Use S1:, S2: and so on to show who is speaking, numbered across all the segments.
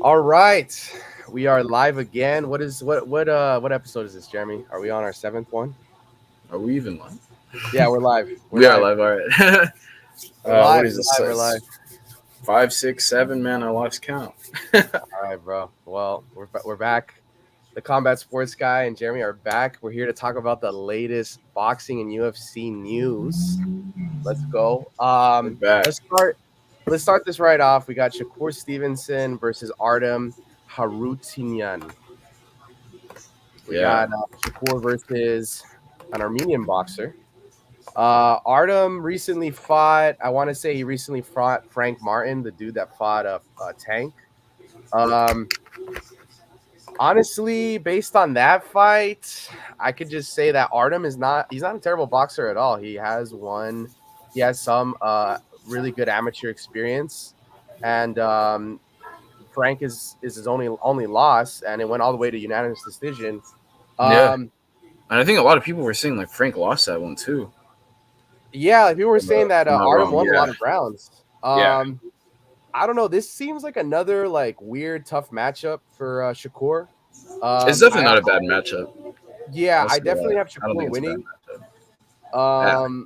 S1: All right, we are live again. What episode is this, Jeremy? Are we on our seventh one?
S2: Are we even live?
S1: Yeah, we're live. We're
S2: We are
S1: live.
S2: live. All right.
S1: We're live.
S2: What is
S1: We're
S2: this?
S1: live. We're live.
S2: Five, six, seven. Man, I lost count.
S1: All right, bro. Well, we're back. The combat sports guy and Jeremy are back. We're here to talk about the latest boxing and UFC news. Let's go.
S2: We're back.
S1: Let's start. Let's start this right off. We got Shakur Stevenson versus Artem Harutyunyan. We
S2: Yeah.
S1: got Shakur versus an Armenian boxer. Artem recently fought. I want to say he recently fought Frank Martin, the dude that fought Tank. Um, Honestly, based on that fight, I could just say that Artem is not. He's not a terrible boxer at all. He has one. He has some really good amateur experience, and Frank is his only loss, and it went all the way to unanimous decision.
S2: Yeah.
S1: Um,
S2: And I think a lot of people were saying like Frank lost that one too.
S1: yeah, like people were saying
S2: If
S1: that
S2: I'm not
S1: Artem
S2: wrong.
S1: won a lot
S2: Yeah.
S1: of rounds.
S2: Yeah.
S1: I don't know. This seems like another like weird, tough matchup for Shakur.
S2: It's definitely
S1: I
S2: not a bad matchup.
S1: Yeah,
S2: I'll
S1: I
S2: say
S1: definitely
S2: that.
S1: have
S2: I don't
S1: Shakur
S2: think it's a bad
S1: winning.
S2: matchup. Yeah.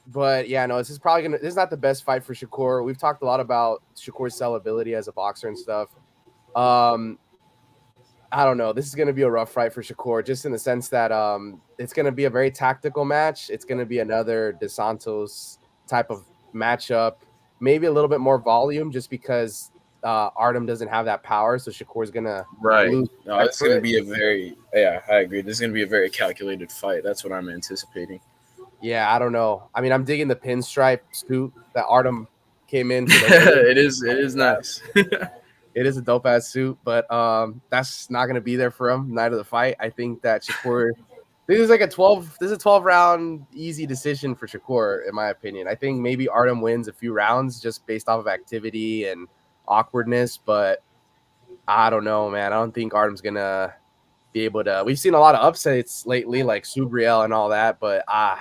S1: But yeah, no, this is not the best fight for Shakur. We've talked a lot about Shakur's sellability as a boxer and stuff. Um, I don't know. This is going to be a rough fight for Shakur, just in the sense that it's going to be a very tactical match. It's going to be another Dos Santos type of matchup, maybe a little bit more volume, just because Artem doesn't have that power. So Shakur's going to
S2: Right.
S1: lose
S2: No,
S1: respect
S2: it's
S1: for
S2: gonna
S1: it.
S2: be a very yeah. I agree. This is gonna be a very calculated fight. That's what I'm anticipating.
S1: Yeah, I don't know. I mean, I'm digging the pinstripe suit that Artem came in for the wedding.
S2: it is. It is nice.
S1: It is a dope ass suit, but that's not gonna be there for him night of the fight. I think that Shakur, this is like a 12. This is a 12 round easy decision for Shakur, in my opinion. I think maybe Artem wins a few rounds just based off of activity and awkwardness, but I don't know, man. I don't think Artem's gonna be able to. We've seen a lot of upsets lately, like Subriel and all that, but
S2: Yeah.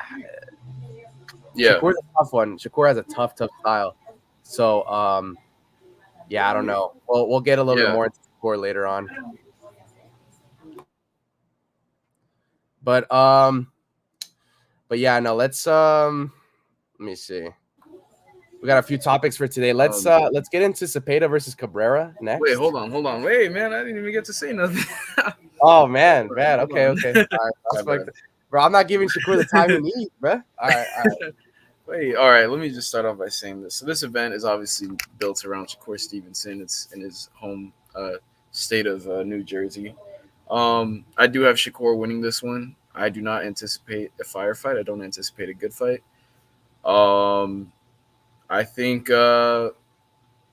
S1: Shakur's a tough one. Shakur has a tough style. So yeah, I don't know. We'll get a little bit
S2: Yeah.
S1: more into Shakur later on. But but yeah, no, let me see. We got a few topics for today. Let's get into Cepeda versus Cabrera
S2: Wait,
S1: next.
S2: hold on. Wait, man, I didn't even get to say nothing.
S1: Oh man.
S2: Hold
S1: Okay.
S2: on.
S1: All right.
S2: My bad.
S1: Bro, I'm not giving Shakur the time he needs, bro. All right.
S2: Wait, all right. Let me just start off by saying this. So this event is obviously built around Shakur Stevenson. It's in his home state of New Jersey. I do have Shakur winning this one. I do not anticipate a firefight. I don't anticipate a good fight. Um, I think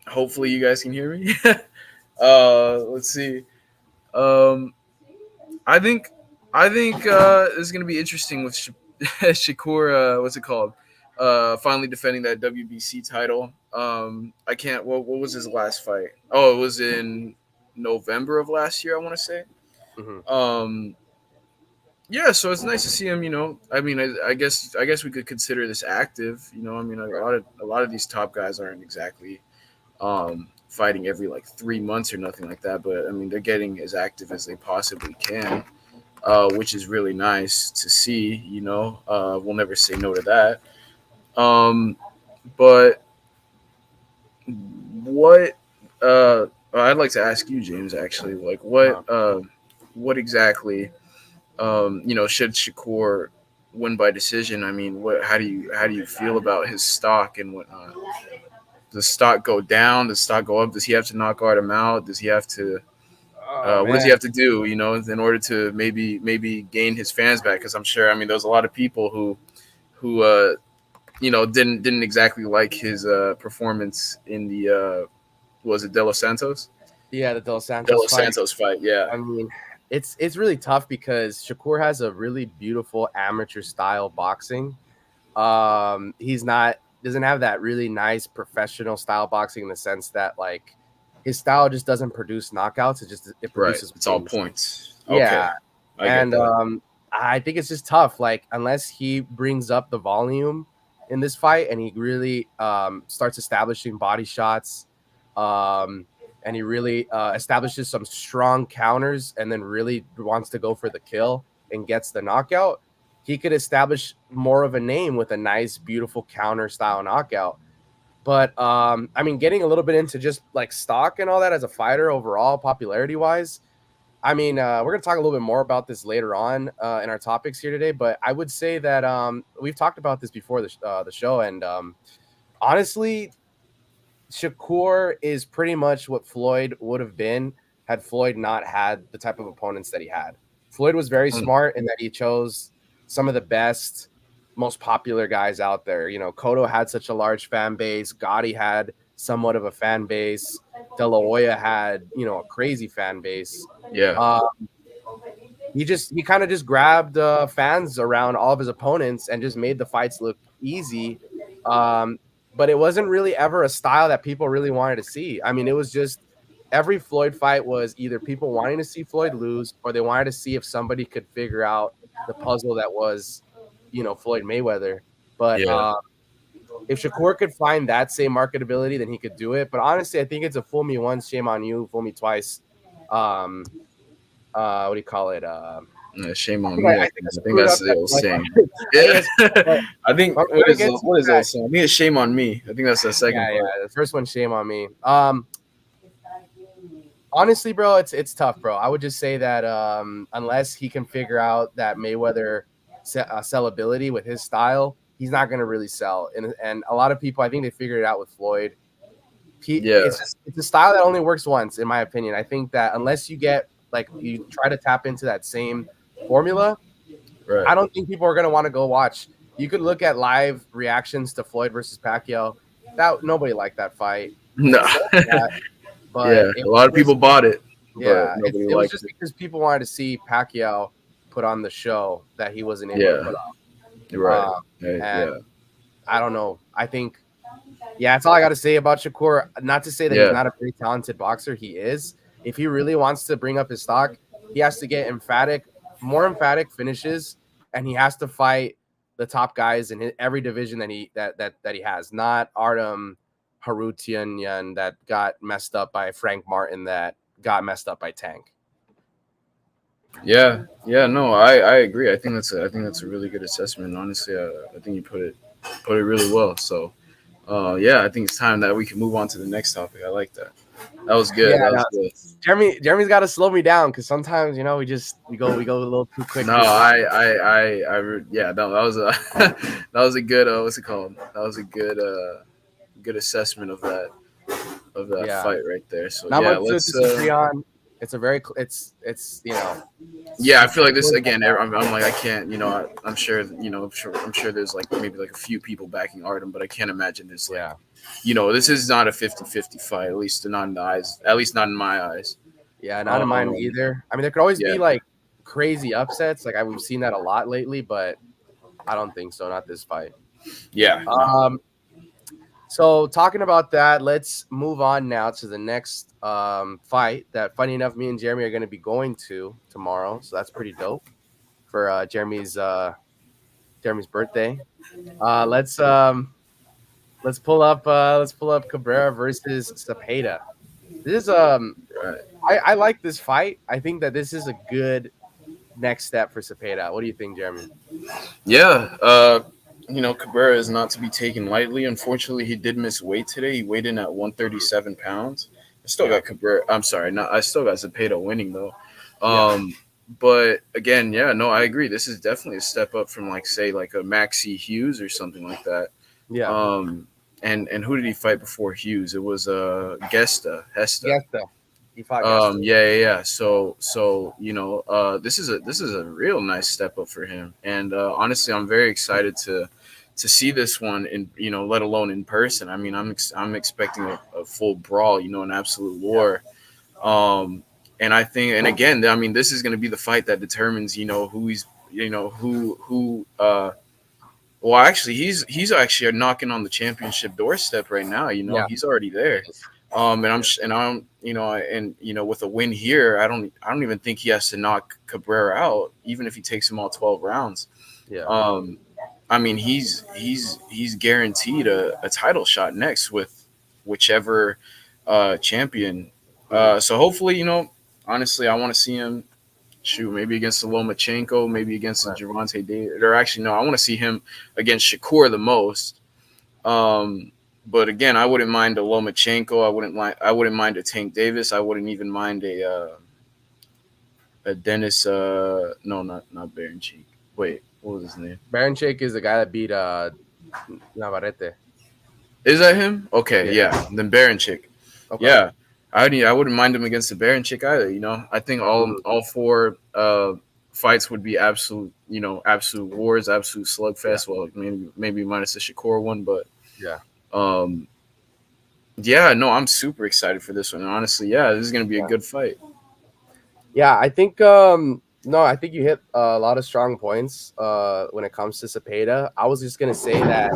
S2: hopefully you guys can hear me. Let's see. Um, I think it's gonna be interesting with Shakur. What's it called? Finally defending that WBC title. I can't. What was his last fight? Oh, it was in November of last year. I want to say.
S1: Mhm.
S2: Um, yeah, so it's nice to see him. I mean, I guess we could consider this active. I mean, a lot of these top guys aren't exactly fighting every like 3 months or nothing like that. But I mean, they're getting as active as they possibly can, which is really nice to see. We'll never say no to that. Um, but what I'd like to ask you, James, actually, like
S1: Uh-huh.
S2: what exactly should Shakur win by decision? I mean, how do you feel about his stock and whatnot? Does stock go down? Does stock go up? Does he have to knock guard him out? Does he have to?
S1: Oh
S2: What does he
S1: man.
S2: have to do? In order to maybe gain his fans back? Because I'm sure. I mean, there's a lot of people who didn't exactly like his performance in the was it De Los Santos?
S1: Yeah, the Dos
S2: De
S1: Santos
S2: Los
S1: fight.
S2: Santos fight. Yeah.
S1: I mean, it's really tough because Shakur has a really beautiful amateur style boxing. He's not doesn't have that really nice professional style boxing in the sense that like his style just doesn't produce knockouts. It
S2: Right.
S1: produces
S2: It's all
S1: wins.
S2: points. Okay.
S1: Yeah,
S2: I get
S1: and
S2: that.
S1: I think it's just tough. Like unless he brings up the volume in this fight and he really starts establishing body shots. Um, and he really establishes some strong counters and then really wants to go for the kill and gets the knockout, he could establish more of a name with a nice, beautiful counter style knockout. But I mean, getting a little bit into just like stock and all that as a fighter overall, popularity wise. I mean, we're gonna talk a little bit more about this later on in our topics here today. But I would say that we've talked about this before the show, and honestly, Shakur is pretty much what Floyd would have been had Floyd not had the type of opponents that he had. Floyd was very smart in that he chose some of the best, most popular guys out there. You know, Cotto had such a large fan base. Gotti had somewhat of a fan base. De La Hoya had, you know, a crazy fan base.
S2: Yeah.
S1: He kind of just grabbed fans around all of his opponents and just made the fights look easy. But it wasn't really ever a style that people really wanted to see. I mean, it was just every Floyd fight was either people wanting to see Floyd lose or they wanted to see if somebody could figure out the puzzle that was, you know, Floyd Mayweather. But
S2: Yeah.
S1: if Shakur could find that same marketability, then he could do it. But honestly, I think it's a fool me once, shame on you, fool me twice. What do you call it?
S2: Shame on
S1: I
S2: me.
S1: think I
S2: I think
S1: screwed up
S2: that's the
S1: that
S2: old
S1: like,
S2: saying.
S1: I
S2: Yeah. I think
S1: I'm
S2: what
S1: gonna
S2: is
S1: get
S2: the,
S1: to
S2: what is the
S1: that.
S2: old saying? I think it's shame on me. I think that's the second
S1: Yeah.
S2: part.
S1: The first one, shame on me. Honestly, bro, it's tough, bro. I would just say that unless he can figure out that Mayweather sellability with his style, he's not gonna really sell. And a lot of people, I think they figured it out with Floyd.
S2: Yeah.
S1: It's a style that only works once, in my opinion. I think that unless you get like you try to tap into that same formula,
S2: Right.
S1: I don't think people are gonna want to go watch. You could look at live reactions to Floyd versus Pacquiao. That nobody liked that fight.
S2: No.
S1: It sold that,
S2: Yeah.
S1: but it
S2: A
S1: was
S2: lot of people
S1: just
S2: bought it, but
S1: yeah,
S2: nobody
S1: it was
S2: liked
S1: just
S2: it.
S1: because people wanted to see Pacquiao put on the show that he wasn't able to
S2: Yeah.
S1: put
S2: You're right.
S1: on.
S2: Yeah.
S1: And I don't know. I think yeah, that's all I got to say about Shakur. Not to say that he's
S2: Yeah.
S1: not a very talented boxer. He is. If he really wants to bring up his stock, he has to get more emphatic finishes, and he has to fight the top guys in every division that he has. Not Artem Harutian that got messed up by Frank Martin that got messed up by Tank.
S2: Yeah. Yeah. No, I agree. I think that's a really good assessment. Honestly, I think you put it really well. So, yeah, I think it's time that we can move on to the next topic. I like that. That was good.
S1: Yeah,
S2: That
S1: no,
S2: was good.
S1: Jeremy's got to slow me down because sometimes we go a little too quick.
S2: No,
S1: through the topic.
S2: yeah, no, that was a that was a good what's it called? That was a good assessment of that
S1: Yeah.
S2: fight right there. So
S1: Not
S2: yeah,
S1: much to
S2: let's
S1: disagree on. It's a very it's
S2: yeah, I feel like this again. I'm like I can't, I'm sure, I'm sure there's like maybe like a few people backing Artem, but I can't imagine there's like,
S1: yeah
S2: this is not a 50-50 fight, at least not in the eyes, at least not in my eyes.
S1: not in mine
S2: Um,
S1: either. I mean, there could always
S2: yeah,
S1: be like crazy upsets. Like we've seen that a lot lately, but I don't think so. Not this fight.
S2: yeah, no.
S1: So talking about that, let's move on now to the next fight that, funny enough, me and Jeremy are going to be going to tomorrow. So that's pretty dope for Jeremy's birthday. Let's pull up Cabrera versus Cepeda. This is
S2: Right.
S1: I like this fight. I think that this is a good next step for Cepeda. What do you think, Jeremy?
S2: Yeah, Cabrera is not to be taken lightly. Unfortunately, he did miss weight today. He weighed in at 137 pounds. I still
S1: Yeah.
S2: got Cabrera. I'm sorry, I still got Zepeda winning though.
S1: Yeah.
S2: But again, yeah, no, I agree. This is definitely a step up from like say like a Maxie Hughes or something like that.
S1: Yeah.
S2: And who did he fight before Hughes? It was Hesta.
S1: Gesta. He fought Gesta.
S2: Yeah. So this is a real nice step up for him. And honestly, I'm very excited to see this one in, let alone in person. I mean, I'm expecting a full brawl, an absolute war. And I think, and again, I mean, this is going to be the fight that determines, who he's, who. Well, actually, he's actually knocking on the championship doorstep right now.
S1: Yeah.
S2: He's already there. With a win here, I don't even think he has to knock Cabrera out, even if he takes him all 12 rounds.
S1: Yeah.
S2: I mean, he's guaranteed a title shot next with whichever champion So hopefully, honestly, I want to see him shoot maybe against the Lomachenko, maybe against the
S1: Right.
S2: Gervonta Davis, or actually no, I want to see him against Shakur the most. But again, I wouldn't mind a Lomachenko. I wouldn't mind a Tank Davis. I wouldn't even mind a Dennis. No, not Baron Cheek. Wait, what was his name?
S1: Baranchik is the guy that beat Navarrete.
S2: Is that him? Okay,
S1: Yeah.
S2: yeah. Then Baron Chick.
S1: Okay.
S2: Yeah, I wouldn't mind him against the Baron Chick either. I think all
S1: Mhm.
S2: all four fights would be absolute, absolute wars, absolute
S1: Yeah.
S2: slugfest. Well, maybe minus the Shakur one, but
S1: Yeah.
S2: um, yeah, no, I'm super excited for this one. And honestly, yeah, this is gonna be a
S1: Yeah.
S2: good fight.
S1: Yeah, I think no, I think you hit a lot of strong points when it comes to Cepeda. I was just gonna say that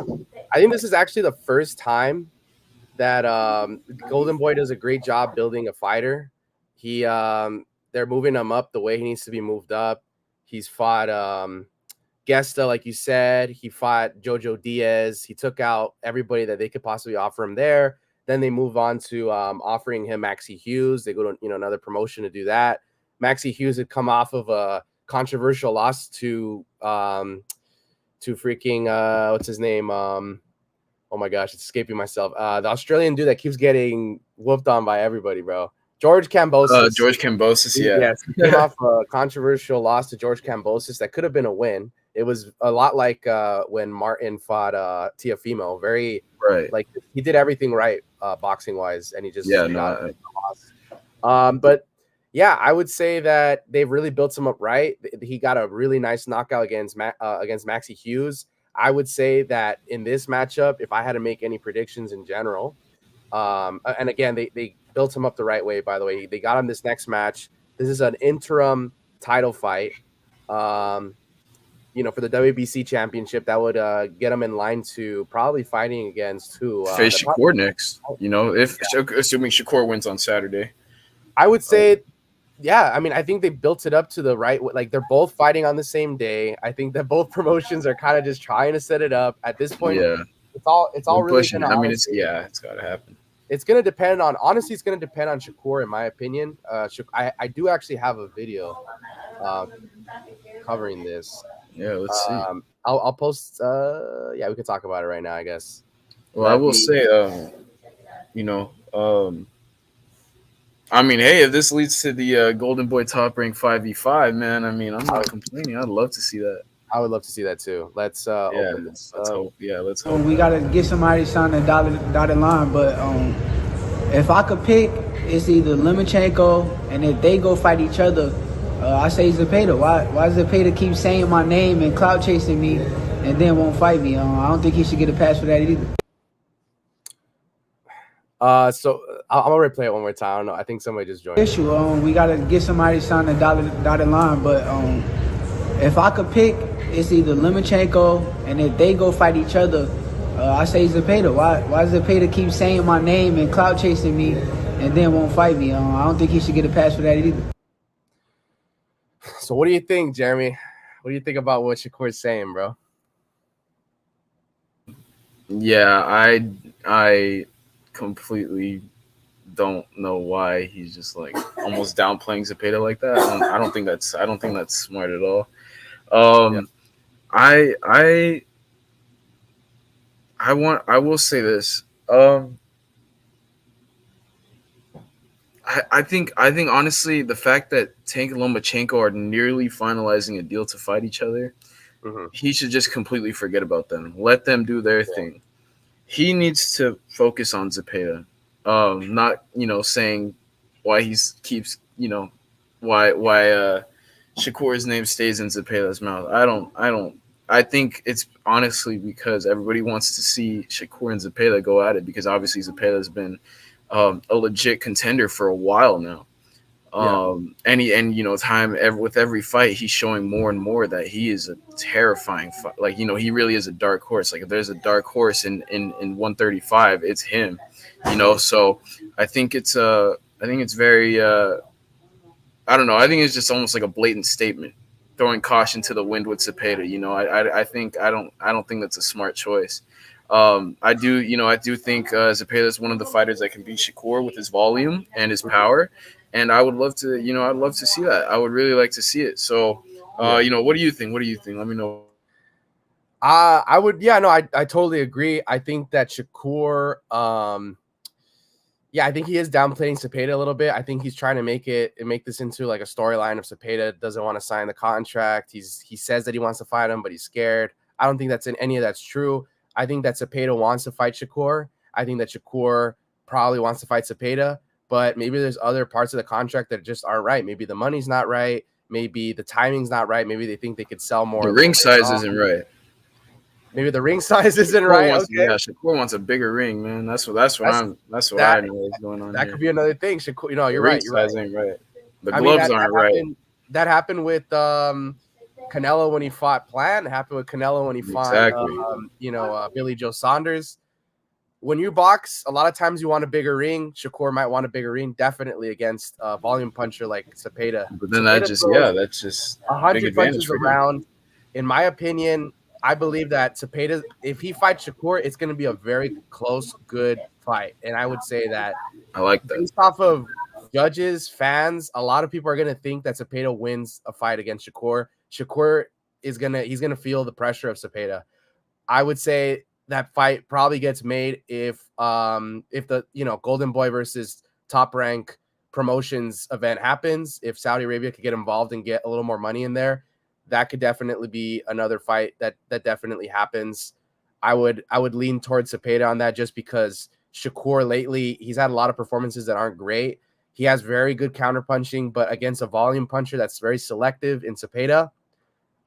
S1: I think this is actually the first time that Golden Boy does a great job building a fighter. He they're moving him up the way he needs to be moved up. He's fought Gesta, like you said. He fought Jojo Diaz. He took out everybody that they could possibly offer him there. Then they move on to offering him Maxie Hughes. They go to another promotion to do that. Maxie Hughes had come off of a controversial loss to freaking what's his name? Oh my gosh, it's escaping myself. The Australian dude that keeps getting whooped on by everybody, bro. George Kambosos.
S2: George Kambosos, yeah.
S1: Yes, he came off a controversial loss to George Kambosos that could have been a win. It was a lot like when Martin fought Tiafimo. Very
S2: Right.
S1: like he did everything right boxing wise, and he
S2: Yeah,
S1: just
S2: no,
S1: got the loss. But yeah, I would say that they've really built him up right. He got a really nice knockout against Maxie Hughes. I would say that in this matchup, if I had to make any predictions in general, and again, they built him up the right way, by the way. They got him this next match. This is an interim title fight. For the WBC championship, that would get him in line to probably fighting against who?
S2: face Shakur next. If assuming Shakur wins on Saturday.
S1: I would say, yeah. I mean, I think they built it up to the right way. Like they're both fighting on the same day. I think that both promotions are kind of just trying to set it up. At this point,
S2: Yeah,
S1: it's all
S2: they're
S1: really
S2: pushing.
S1: gonna
S2: I mean,
S1: honestly,
S2: it's got to happen.
S1: it's gonna depend on honestly, it's gonna depend on Shakur, in my opinion. I do actually have a video uh, covering this.
S2: Yeah, let's see.
S1: I'll post. Yeah, we can talk about it right now, I guess.
S2: Well, I
S1: Let
S2: will
S1: me.
S2: say, you know, I mean, hey, if this leads to the Golden Boy top rank 5v5, man, I mean, I'm not complaining. I'd love to see that.
S1: I would love to see that too. Let's
S2: Yeah,
S1: open this
S2: let's
S1: up.
S2: hope. Yeah, let's hope.
S3: We gotta get somebody signed a dotted line, but if I could pick, it's either Lemachenko, and if they go fight each other, I say Zepeda. Why Zepeda keep saying my name and clout chasing me, and then won't fight me? I don't think he should get a pass for that either.
S1: So I'm gonna replay it one more time. I don't know. I think somebody just joined.
S3: Issue. We gotta get somebody signed a dotted line, but if I could pick, it's either Lemachenko, and if they go fight each other, I say Zepeda. Why Zepeda keep saying my name and clout chasing me, and then won't fight me? I don't think he should get a pass for that either.
S1: So what do you think, Jeremy? What do you think about what Shakur's saying, bro?
S2: Yeah, I completely don't know why he's just like almost downplaying Zepeda like that. I don't think that's smart at all.
S1: Yeah.
S2: I will say this. I think honestly the fact that Tank and Lomachenko are nearly finalizing a deal to fight each other, he should just completely forget about them. Let them do their thing. He needs to focus on Zepeda. Not saying why he keeps why Shakur's name stays in Zepeda's mouth. I think it's honestly because everybody wants to see Shakur and Zepeda go at it because obviously Zepeda's been a legit contender for a while now. With every fight, he's showing more and more that he is a terrifying fight. Like, he really is a dark horse. Like, if there's a dark horse in 135, it's him. So I think it's very I don't know. I think it's just almost like a blatant statement, throwing caution to the wind with Cepeda. I don't think that's a smart choice. I do think Zepeda is one of the fighters that can beat Shakur with his volume and his power, and I would love to, I'd love to see that. I would really like to see it. So,
S1: Yeah.
S2: what do you think? What do you think? Let me know what you think.
S1: I would, yeah, no, I totally agree. I think that Shakur, yeah, I think he is downplaying Cepeda a little bit. I think he's trying to make this into like a storyline of Cepeda doesn't want to sign the contract. He says that he wants to fight him, but he's scared. I don't think that's in any of that's true. I think that Cepeda wants to fight Shakur. I think that Shakur probably wants to fight Cepeda, but maybe there's other parts of the contract that just aren't right. Maybe the money's not right. Maybe the timing's not right. Maybe they think they could sell more
S2: The
S1: a little
S2: ring
S1: later
S2: size
S1: on.
S2: isn't right.
S1: Maybe the ring size isn't
S2: Shakur
S1: right.
S2: wants,
S1: Okay,
S2: yeah, Shakur wants a bigger ring, man.
S1: that's
S2: That's what I
S1: that.
S2: know is going on
S1: That could
S2: here.
S1: be another thing. Shakur,
S2: The
S1: you're
S2: ring
S1: right. You're right.
S2: size ain't right. The
S1: I mean
S2: gloves aren't right.
S1: that happened with Canelo when he fought Plant. It happened with Canelo when he fought
S2: Exactly.
S1: Billy Joe Saunders. When you box, a lot of times you want a bigger ring. Shakur might want a bigger ring, definitely against a volume puncher like Cepeda.
S2: But then
S1: Cepeda throws
S2: that's just big
S1: 100
S2: advantage
S1: punches
S2: for him.
S1: around. In my opinion, I believe that Cepeda, if he fights Shakur, it's going to be a very close, good fight. And I would say that
S2: I like that.
S1: based off of judges, fans, a lot of people are gonna think that Cepeda wins a fight against Shakur. Shakur he's gonna feel the pressure of Cepeda. I would say that fight probably gets made if the Golden Boy versus Top Rank promotions event happens. If Saudi Arabia could get involved and get a little more money in there, that could definitely be another fight that definitely happens. I would lean towards Cepeda on that just because Shakur lately, he's had a lot of performances that aren't great. He has very good counterpunching, but against a volume puncher that's very selective in Cepeda,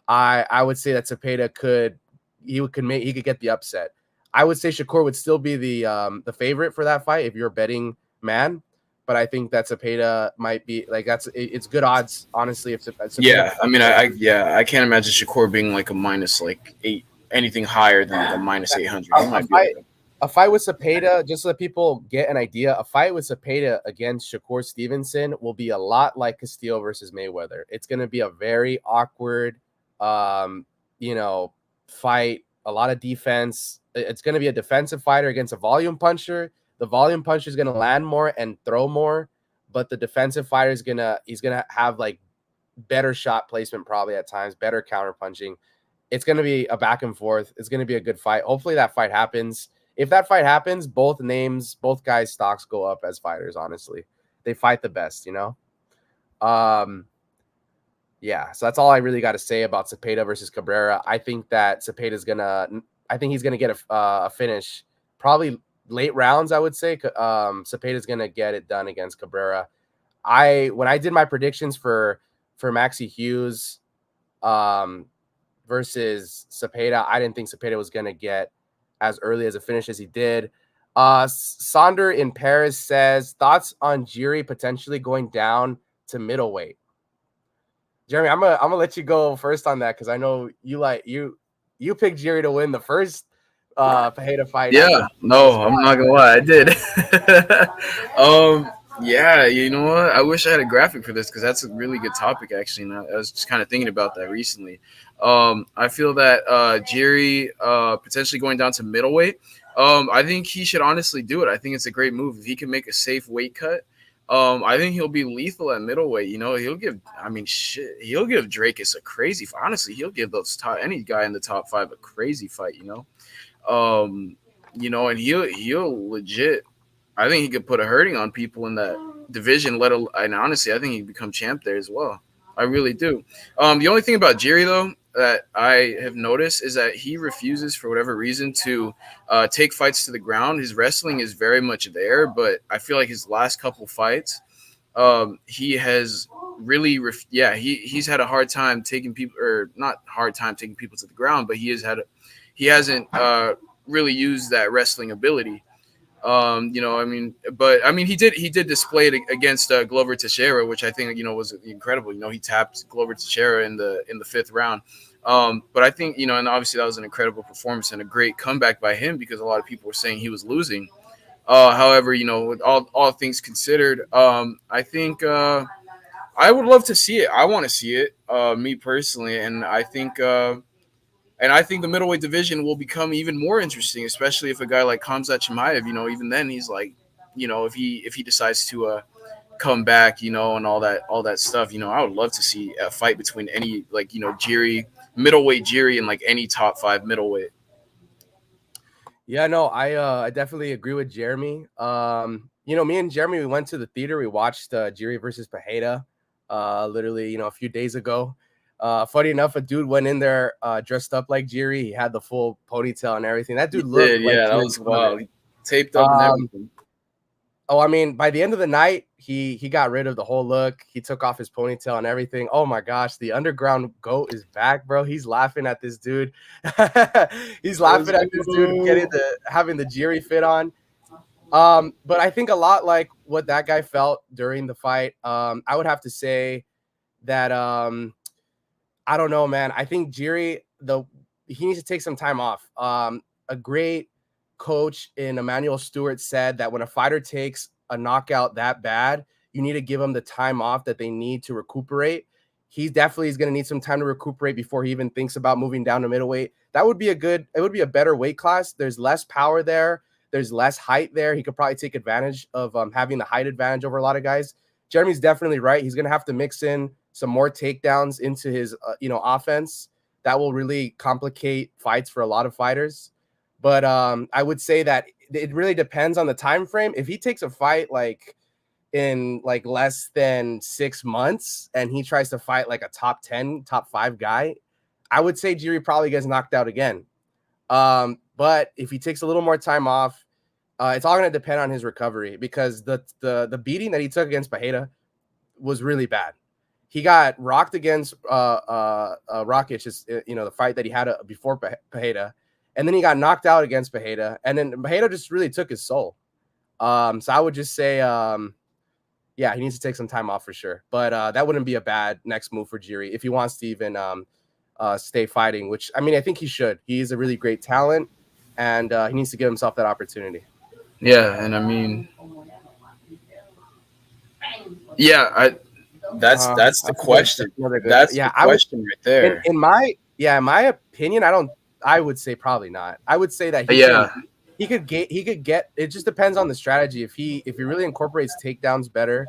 S1: I would say that Cepeda could get the upset. I would say Shakur would still be the favorite for that fight if you're a betting man, but I think that Cepeda might be like it's good odds honestly if Cepeda.
S2: Yeah, I mean, I can't imagine Shakur being like a minus like 8, anything higher than like a minus 800. He might be like
S1: A fight with Cepeda, just so that people get an idea, a fight with Cepeda against Shakur Stevenson will be a lot like Castillo versus Mayweather. It's going to be a very awkward, fight, a lot of defense. It's going to be a defensive fighter against a volume puncher. The volume puncher is going to land more and throw more, but the defensive fighter is he's going to have like better shot placement probably at times, better counter punching. It's going to be a back and forth. It's going to be a good fight. Hopefully that fight happens. If that fight happens, both guys' stocks go up as fighters, honestly. They fight the best, Yeah, so that's all I really got to say about Cepeda versus Cabrera. I think that he's gonna get a finish, probably late rounds. I would say Cepeda's gonna get it done against Cabrera. When I did my predictions for Maxie Hughes, versus Cepeda, I didn't think Cepeda was gonna get as early as a finish as he did. Sonder in Paris says thoughts on Jiri potentially going down to middleweight. Jeremy, I'm gonna let you go first on that because I know you picked Jiri to win the first Pereira fight.
S2: yeah, no, I'm not gonna lie, I did. Yeah, you know what? I wish I had a graphic for this because that's a really good topic, actually. And I was just kind of thinking about that recently. I feel that Jiri potentially going down to middleweight. I think he should honestly do it. I think it's a great move if he can make a safe weight cut. I think he'll be lethal at middleweight. He'll give. I mean, shit. He'll give Drakus a crazy. Honestly, he'll give any guy in the top 5 a crazy fight. And he'll legit. I think he could put a hurting on people in that division. And honestly, I think he'd become champ there as well. I really do. The only thing about Jiri though that I have noticed is that he refuses for whatever reason to take fights to the ground. His wrestling is very much there, but I feel like his last couple fights, he has really, he's had a hard time taking people, or not hard time taking people to the ground, but he hasn't really used that wrestling ability. He did display it against Glover Teixeira, which I think was incredible. He tapped Glover Teixeira in the 5th round. But I think and obviously that was an incredible performance and a great comeback by him because a lot of people were saying he was losing. However, with all things considered, I think I would love to see it. I want to see it, me personally, and I think And I think the middleweight division will become even more interesting, especially if a guy like Khamzat Chimaev, even then he's like, if he decides to come back, and all that stuff, I would love to see a fight between any like, Jiri, middleweight Jiri, and like any top 5 middleweight.
S1: Yeah, no, I definitely agree with Jeremy. Me and Jeremy, we went to the theater. We watched Jiri versus Pereira, literally, a few days ago. Funny enough, a dude went in there dressed up like Jiri. He had the full ponytail and everything. That dude looked like
S2: yeah, that
S1: Jiri
S2: was wild. He taped up and everything.
S1: I mean, by the end of the night, he got rid of the whole look. He took off his ponytail and everything. Oh my gosh, the underground goat is back, bro. He's laughing at this dude. He's laughing at this dude having the Jiri fit on. But I think a lot like what that guy felt during the fight. I would have to say that I don't know, man. I think Jiri, he needs to take some time off. A great coach in Emmanuel Stewart said that when a fighter takes a knockout that bad, you need to give them the time off that they need to recuperate. He definitely is going to need some time to recuperate before he even thinks about moving down to middleweight. It would be a better weight class. There's less power there. There's less height there. He could probably take advantage of having the height advantage over a lot of guys. Jeremy's definitely right. He's going to have to mix in some more takedowns into his, offense. That will really complicate fights for a lot of fighters. But I would say that it really depends on the time frame. If he takes a fight like in like less than 6 months and he tries to fight like a top 10, top 5 guy, I would say Jiri probably gets knocked out again. But if he takes a little more time off, it's all going to depend on his recovery, because the beating that he took against Pereira was really bad. He got rocked against Rakic, the fight that he had before Pereira. And then he got knocked out against Pereira. And then Pereira just really took his soul. So I would just say, he needs to take some time off for sure. But that wouldn't be a bad next move for Jiri if he wants to even stay fighting, which, I mean, I think he should. He's a really great talent, and he needs to give himself that opportunity.
S2: Yeah, and I mean, that's the question. That's the question right there.
S1: In my opinion, I would say probably not. I would say that he could get. It just depends on the strategy. If he really incorporates takedowns better,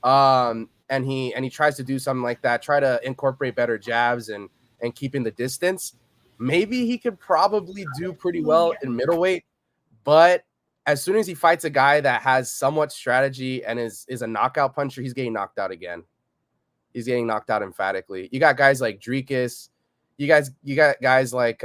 S1: and he tries to do something like that, try to incorporate better jabs and keeping the distance, maybe he could probably do pretty well in middleweight. But as soon as he fights a guy that has somewhat strategy and is a knockout puncher, he's getting knocked out again. He's getting knocked out emphatically. You got guys like Dricus. You got guys like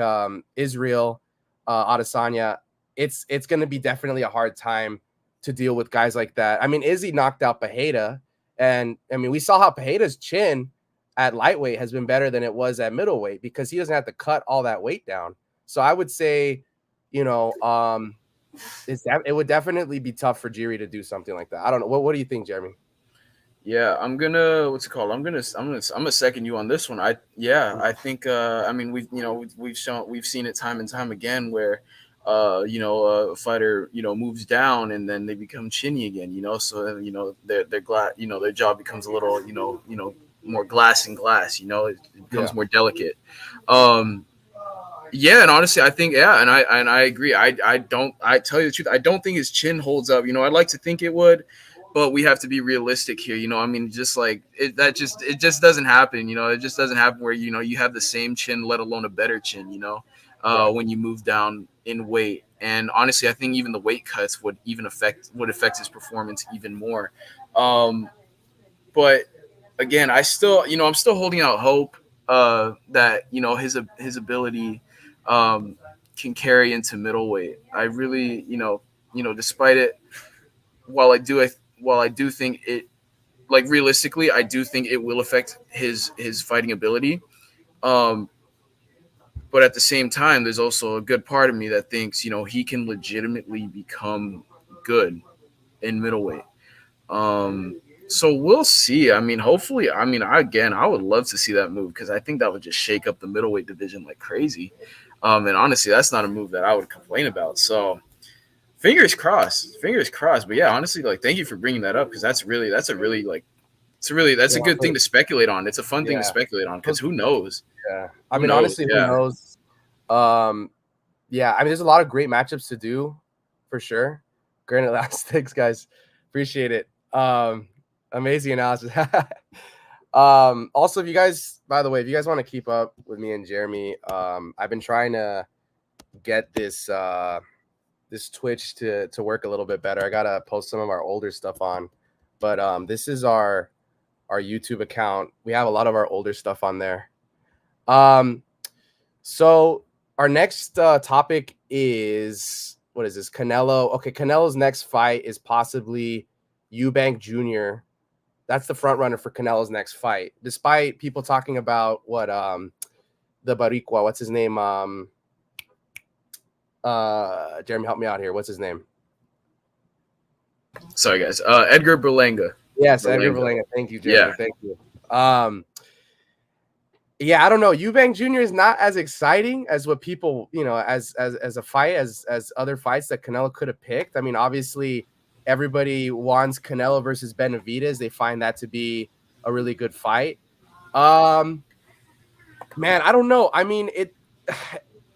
S1: Israel Adesanya. It's going to be definitely a hard time to deal with guys like that. I mean, Izzy knocked out Pereira, and I mean, we saw how Pereira's chin at lightweight has been better than it was at middleweight because he doesn't have to cut all that weight down. So I would say, it would definitely be tough for Jiri to do something like that. I don't know. What do you think, Jeremy?
S2: Yeah, I'm gonna second you on this one. I think I mean we've seen it time and time again where a fighter moves down and then they become chinny again, so they're glad, their jaw becomes a little more glass, it becomes more delicate. Yeah, and honestly, I think and I agree. I tell you the truth, I don't think his chin holds up. I'd like to think it would, but we have to be realistic here. I mean, just like it just doesn't happen. It just doesn't happen where you have the same chin, let alone a better chin. When you move down in weight, and honestly, I think even the weight cuts would affect his performance even more. But again, I'm still holding out hope that his ability can carry into middleweight. I really, despite it, while I do think it, like realistically, I do think it will affect his fighting ability. But at the same time, there's also a good part of me that thinks, he can legitimately become good in middleweight. So we'll see. I mean, hopefully, I would love to see that move because I think that would just shake up the middleweight division like crazy. And honestly, that's not a move that I would complain about. So fingers crossed. But yeah, honestly, like, thank you for bringing that up because that's a good thing to speculate on. It's a fun thing to speculate on because who knows?
S1: Yeah. I mean, honestly, who knows? Yeah, I mean, there's a lot of great matchups to do, for sure. Granite Elastics, guys, appreciate it. Amazing analysis. Also, if you guys, by the way, if you guys want to keep up with me and Jeremy, I've been trying to get this this Twitch to work a little bit better. I gotta post some of our older stuff on, but this is our YouTube account. We have a lot of our older stuff on there. So our next topic is, what is this? Canelo. Okay, Canelo's next fight is possibly Eubank Jr. That's the front runner for Canelo's next fight, despite people talking about what the Baricua, what's his name? Jeremy, help me out here. What's his name?
S2: Sorry, guys. Edgar Berlanga.
S1: Yes, Edgar Berlanga. Thank you, Jeremy. Yeah. Thank you. Yeah, I don't know. Eubank Jr. is not as exciting as what people, as a fight as other fights that Canelo could have picked. I mean, obviously, everybody wants Canelo versus Benavidez. They find that to be a really good fight. Man, I don't know. I mean,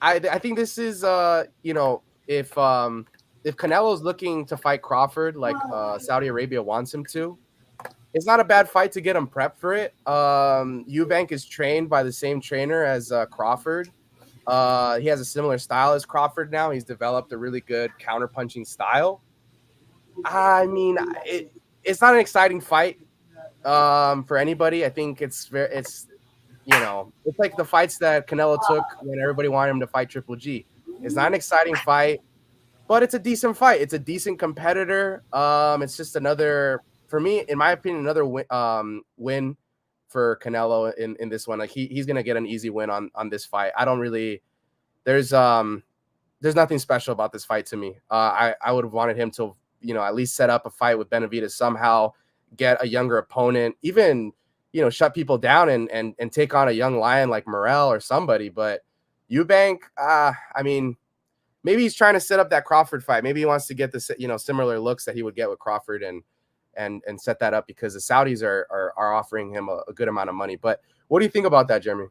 S1: I think this is if Canelo's looking to fight Crawford like Saudi Arabia wants him to, it's not a bad fight to get him prepped for it. Eubank is trained by the same trainer as Crawford. He has a similar style as Crawford now. He's developed a really good counterpunching style. I mean, it's not an exciting fight for anybody. I think it's like the fights that Canelo took when everybody wanted him to fight Triple G. It's not an exciting fight, but it's a decent fight. It's a decent competitor. It's just another, for me, in my opinion, another win for Canelo in this one. Like he's gonna get an easy win on this fight. I don't really. There's nothing special about this fight to me. I would have wanted him to at least set up a fight with Benavidez somehow, get a younger opponent, even shut people down and take on a young lion like Morrell or somebody. But Eubank, I mean, maybe he's trying to set up that Crawford fight. Maybe he wants to get the similar looks that he would get with Crawford and set that up because the Saudis are offering him a good amount of money. But what do you think about that, Jeremy?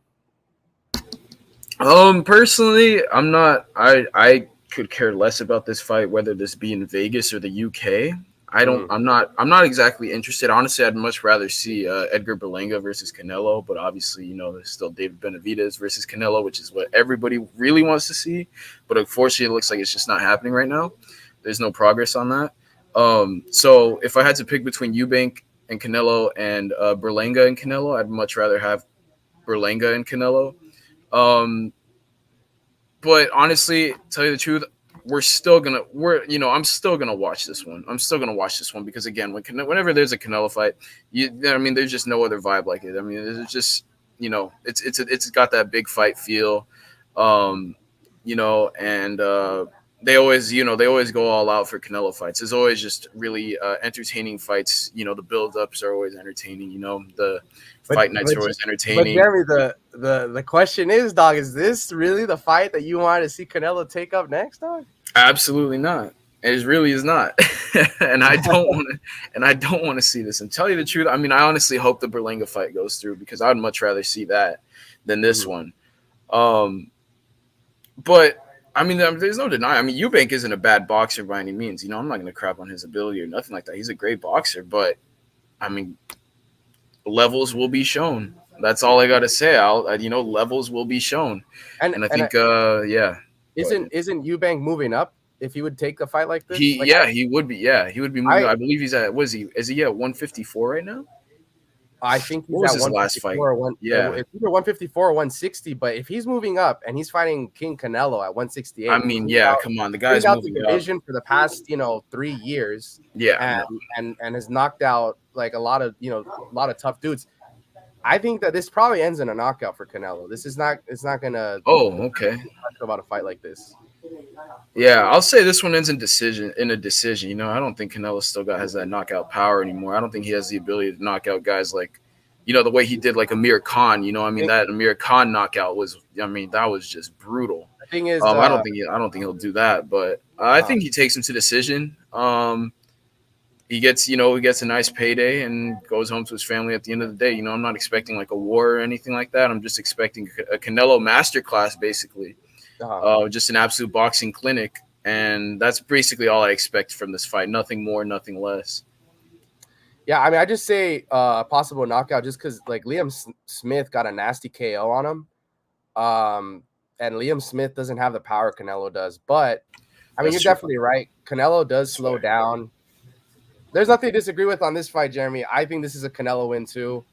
S2: Personally, I'm not. I could care less about this fight, whether this be in Vegas or the UK. I'm not exactly interested. Honestly, I'd much rather see Edgar Berlanga versus Canelo, but obviously, there's still David Benavidez versus Canelo, which is what everybody really wants to see. But unfortunately, it looks like it's just not happening right now. There's no progress on that. So if I had to pick between Eubank and Canelo and Berlanga and Canelo, I'd much rather have Berlanga and Canelo. But honestly, tell you the truth, I'm still gonna watch this one. I'm still gonna watch this one because again, whenever there's a Canelo fight, there's just no other vibe like it. I mean, it's just it's got that big fight feel, and they always go all out for Canelo fights. It's always just really entertaining fights. The build-ups are always entertaining. The fight nights are always entertaining.
S1: But Jeremy, the question is, dog, is this really the fight that you want to see Canelo take up next, dog?
S2: Absolutely not. It really is not. and I don't want to see this. And tell you the truth, I mean, I honestly hope the Berlanga fight goes through because I would much rather see that than this one. But I mean, there's no denying. I mean, Eubank isn't a bad boxer by any means. I'm not going to crap on his ability or nothing like that. He's a great boxer, but I mean, levels will be shown. That's all I got to say. Levels will be shown. And I think, yeah.
S1: Isn't Eubank moving up if he would take a fight like this?
S2: He would be. Yeah, he would be moving. I believe he's at. Is he at 154 right now?
S1: I think he's
S2: what was
S1: at
S2: his last fight?
S1: It's either 154 or 160. But if he's moving up and he's fighting King Canelo at 168,
S2: I mean, come on, the guy's moving
S1: the division up for the past 3 years.
S2: Yeah,
S1: and has knocked out like a lot of tough dudes. I think that this probably ends in a knockout for Canelo. This is not. It's not gonna.
S2: Oh, okay.
S1: About a fight like this.
S2: Yeah, I'll say this one ends in a decision. I don't think Canelo still has that knockout power anymore. I don't think he has the ability to knock out guys like, the way he did like Amir Khan. That Amir Khan knockout was. That was just brutal.
S1: The thing is,
S2: I don't think he'll do that, but I think he takes him to decision. He gets a nice payday and goes home to his family at the end of the day. I'm not expecting like a war or anything like that. I'm just expecting a Canelo masterclass, basically.
S1: Uh-huh.
S2: just an absolute boxing clinic, and that's basically all I expect from this fight. Nothing more, nothing less.
S1: Yeah, I mean, I just say possible knockout just because like Smith got a nasty KO on him, and Liam Smith doesn't have the power Canelo does. But I mean,
S2: That's
S1: you're
S2: true.
S1: definitely right. Canelo does slow down. There's nothing to disagree with on this fight, Jeremy. I think this is a Canelo win too.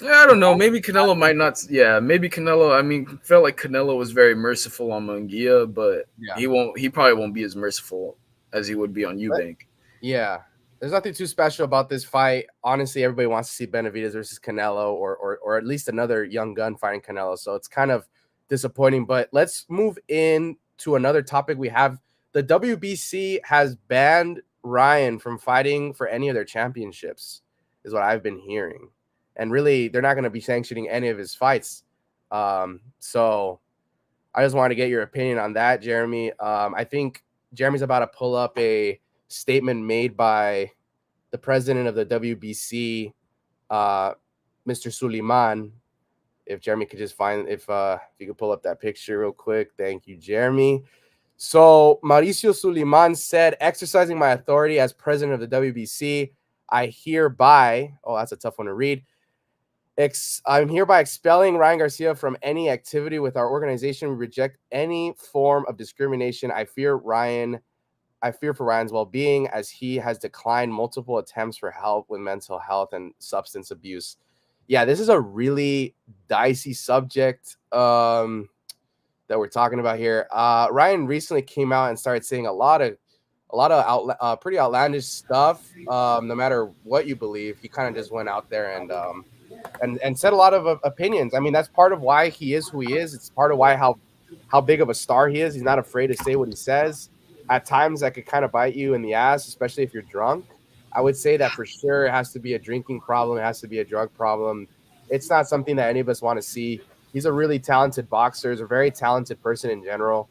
S2: Yeah, I don't know. Maybe Canelo might not. Yeah, maybe Canelo. I mean, felt like Canelo was very merciful on Munguia, but
S1: Yeah.
S2: he won't. He probably won't be as merciful as he would be on Eubank.
S1: Yeah. There's nothing too special about this fight. Honestly, everybody wants to see Benavidez versus Canelo or at least another young gun fighting Canelo. So it's kind of disappointing. But let's move in to another topic. We have the WBC has banned Ryan from fighting for any of their championships, is what I've been hearing. And really, they're not going to be sanctioning any of his fights. So I just wanted to get your opinion on that, Jeremy. I think Jeremy's about to pull up a statement made by the president of the WBC, Mr. Suleiman. If Jeremy could just find, if you could pull up that picture real quick. Thank you, Jeremy. So Mauricio Suleiman said, exercising my authority as president of the WBC, I hereby, oh, that's a tough one to read. I'm hereby expelling Ryan Garcia from any activity with our organization. We reject any form of discrimination. I fear for Ryan's well-being as he has declined multiple attempts for help with mental health and substance abuse. Yeah, this is a really dicey subject that we're talking about here. Ryan recently came out and started saying a lot of pretty outlandish stuff. No matter what you believe, he kind of just went out there and said a lot of opinions. I mean, that's part of why he is who he is. It's part of why how big of a star he is. He's not afraid to say what he says. At times that could kind of bite you in the ass, especially if you're drunk. I would say that for sure it has to be a drinking problem. It has to be a drug problem. It's not something that any of us want to see. He's a really talented boxer. He's a very talented person in general.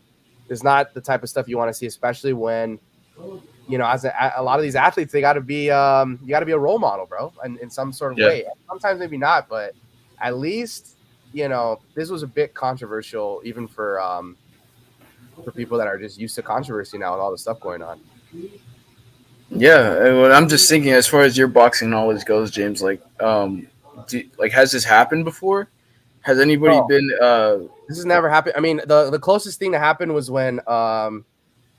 S1: It's not the type of stuff you want to see, especially when, as a lot of these athletes, they got to be, you got to be a role model, bro, in some sort of way. Sometimes maybe not, but at least, this was a bit controversial, even for people that are just used to controversy now with all the stuff going on.
S2: Yeah, well, I'm just thinking, as far as your boxing knowledge goes, James, like, has this happened before? Has anybody been?
S1: This has never happened. I mean, the closest thing to happen was when, I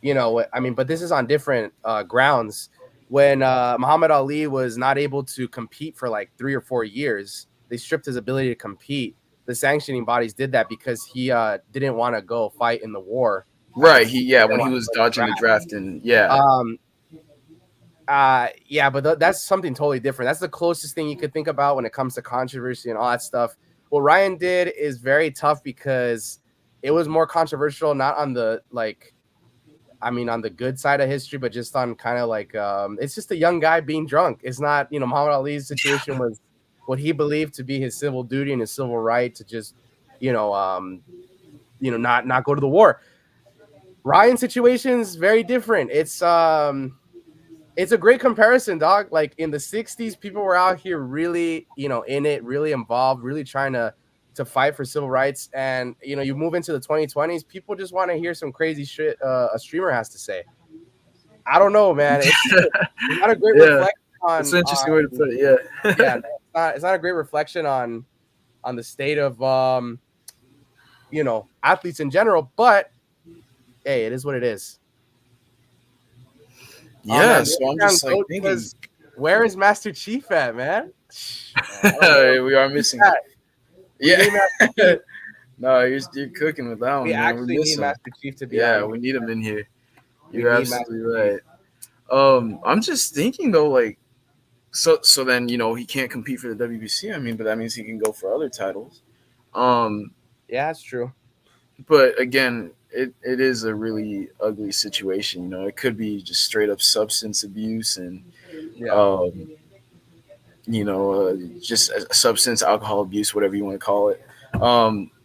S1: mean, but this is on different grounds. When Muhammad Ali was not able to compete for like 3 or 4 years, they stripped his ability to compete. The sanctioning bodies did that because he didn't want to go fight in the war.
S2: Right. When he was dodging the draft, and
S1: but that's something totally different. That's the closest thing you could think about when it comes to controversy and all that stuff. What Ryan did is very tough because it was more controversial, not on the on the good side of history, but just on kind of like it's just a young guy being drunk. It's not, Muhammad Ali's situation was what he believed to be his civil duty and his civil right to just, not go to the war. Ryan's situation is very different. It's a great comparison, dog. Like in the 60s, people were out here really, in it, really involved, really trying to fight for civil rights. And, you move into the 2020s, people just want to hear some crazy shit a streamer has to say. I don't know, man. It's not a great reflection on.
S2: It's an interesting way to put it. Yeah.
S1: It's not a great reflection on the state of, athletes in general. But hey, it is what it is.
S2: Yeah, so I'm just like thinking,
S1: where is Master Chief at, man?
S2: We are missing that. Yeah. No, you're cooking with that one.
S1: We actually need Master Chief to be.
S2: Yeah, we need him in here. You're absolutely right. I'm just thinking though, like, so then he can't compete for the WBC. I mean, but that means he can go for other titles.
S1: Yeah, that's true.
S2: But again, it is a really ugly situation. It could be just straight up substance abuse and, just substance, alcohol abuse, whatever you want to call it.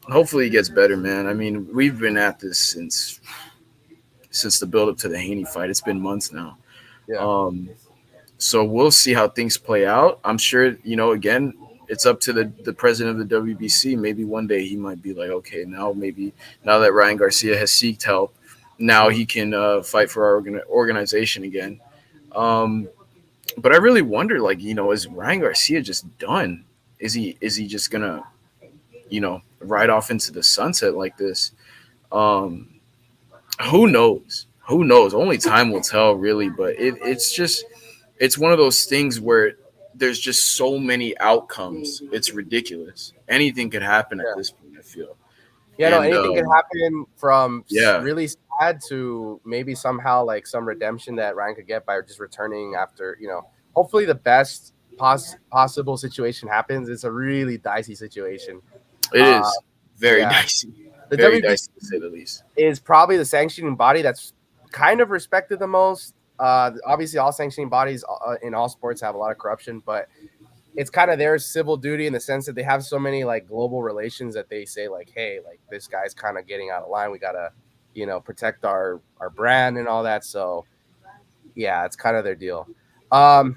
S2: Hopefully he gets better, man. I mean, we've been at this since the build up to the Haney fight. It's been months now.
S1: Yeah.
S2: So we'll see how things play out. I'm sure, again, it's up to the president of the WBC. Maybe one day he might be like, okay, now that Ryan Garcia has seeked help, now he can fight for our organization again. Um, but I really wonder, like, is Ryan Garcia just done? Is he just gonna ride off into the sunset like this? Um, who knows? Who knows? Only time will tell, really. But it's one of those things where there's just so many outcomes. It's ridiculous. Anything could happen at
S1: Yeah.
S2: this point, I feel.
S1: Yeah, no,
S2: And
S1: anything could happen from
S2: yeah,
S1: really sad to maybe somehow like some redemption that Ryan could get by just returning after, hopefully the best possible situation happens. It's a really dicey situation.
S2: it
S1: Uh,
S2: is very
S1: yeah,
S2: dicey,
S1: the
S2: very
S1: WBC
S2: dicey to say the least.
S1: is probably the sanctioning body that's kind of respected the most. Obviously, all sanctioning bodies in all sports have a lot of corruption, but it's kind of their civil duty in the sense that they have so many like global relations that they say like, hey, like this guy's kind of getting out of line. We gotta, protect our brand and all that. So yeah, it's kind of their deal. Um,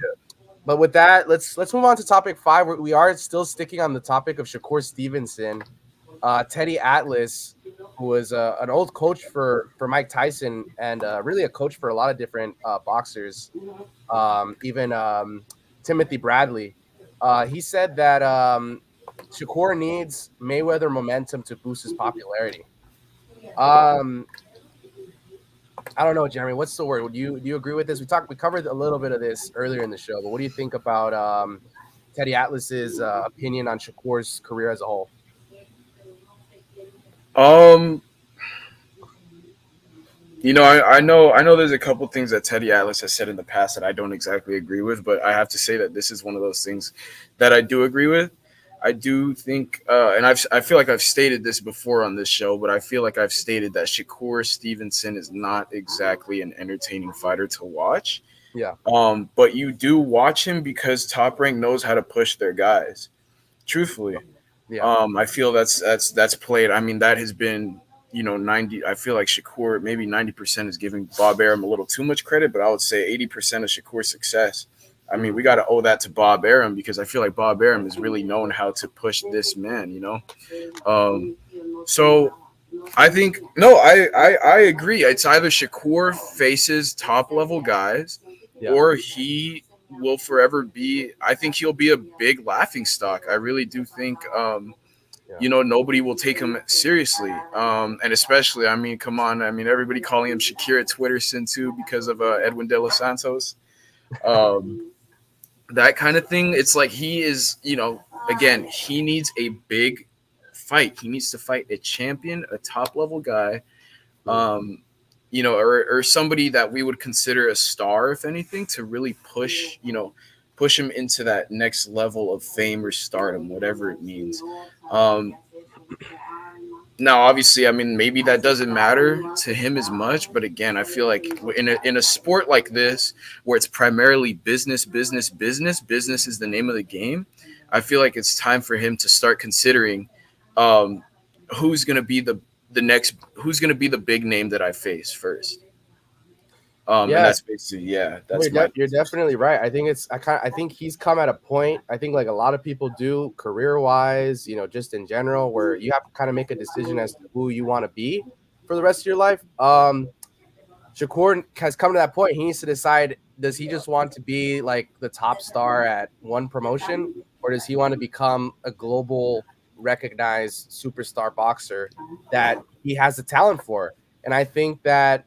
S1: but with that, let's move on to topic 5. We are still sticking on the topic of Shakur Stevenson. Teddy Atlas, who was an old coach for Mike Tyson and really a coach for a lot of different boxers, even Timothy Bradley. He said that Shakur needs Mayweather momentum to boost his popularity. Um, I don't know, Jeremy. What's the word? Do you agree with this? We covered a little bit of this earlier in the show, but what do you think about Teddy Atlas's opinion on Shakur's career as a whole?
S2: Um, I know there's a couple things that Teddy Atlas has said in the past that I don't exactly agree with, but I have to say that this is one of those things that I do agree with. I do think, and I feel like I've stated this before on this show, but I feel like I've stated that Shakur Stevenson is not exactly an entertaining fighter to watch.
S1: Yeah,
S2: But you do watch him because Top Rank knows how to push their guys. Truthfully,
S1: yeah,
S2: I feel that's played. I mean, that has been 90. I feel like Shakur maybe 90% is giving Bob Arum a little too much credit, but I would say 80% of Shakur's success. I mean, we got to owe that to Bob Arum because I feel like Bob Arum has really known how to push this man. So I think no, I agree. It's either Shakur faces top level guys,
S1: yeah,
S2: or he will forever be. I think he'll be a big laughing stock. I really do think.
S1: yeah.
S2: Nobody will take him seriously. And especially, I mean, come on, I mean, everybody calling him Shakira Twitter sin too because of Edwin De Los Santos. Um, that kind of thing. It's like he is, again, he needs a big fight. He needs to fight a champion, a top level guy, um, or somebody that we would consider a star, if anything, to really push him into that next level of fame or stardom, whatever it means. Um, Now, obviously, I mean, maybe that doesn't matter to him as much, but again, I feel like in a sport like this, where it's primarily business, business, business, business is the name of the game. I feel like it's time for him to start considering um, who's going to be who's going to be the big name that I face first. And
S1: Yeah,
S2: that's basically, yeah,
S1: no,
S2: that's my.
S1: you're definitely right. I think he's come at a point. I think like a lot of people do career wise, just in general, where you have to kind of make a decision as to who you want to be for the rest of your life. Shakur has come to that point. He needs to decide: does he just want to be like the top star at one promotion, or does he want to become a global recognized superstar boxer that he has the talent for? And I think that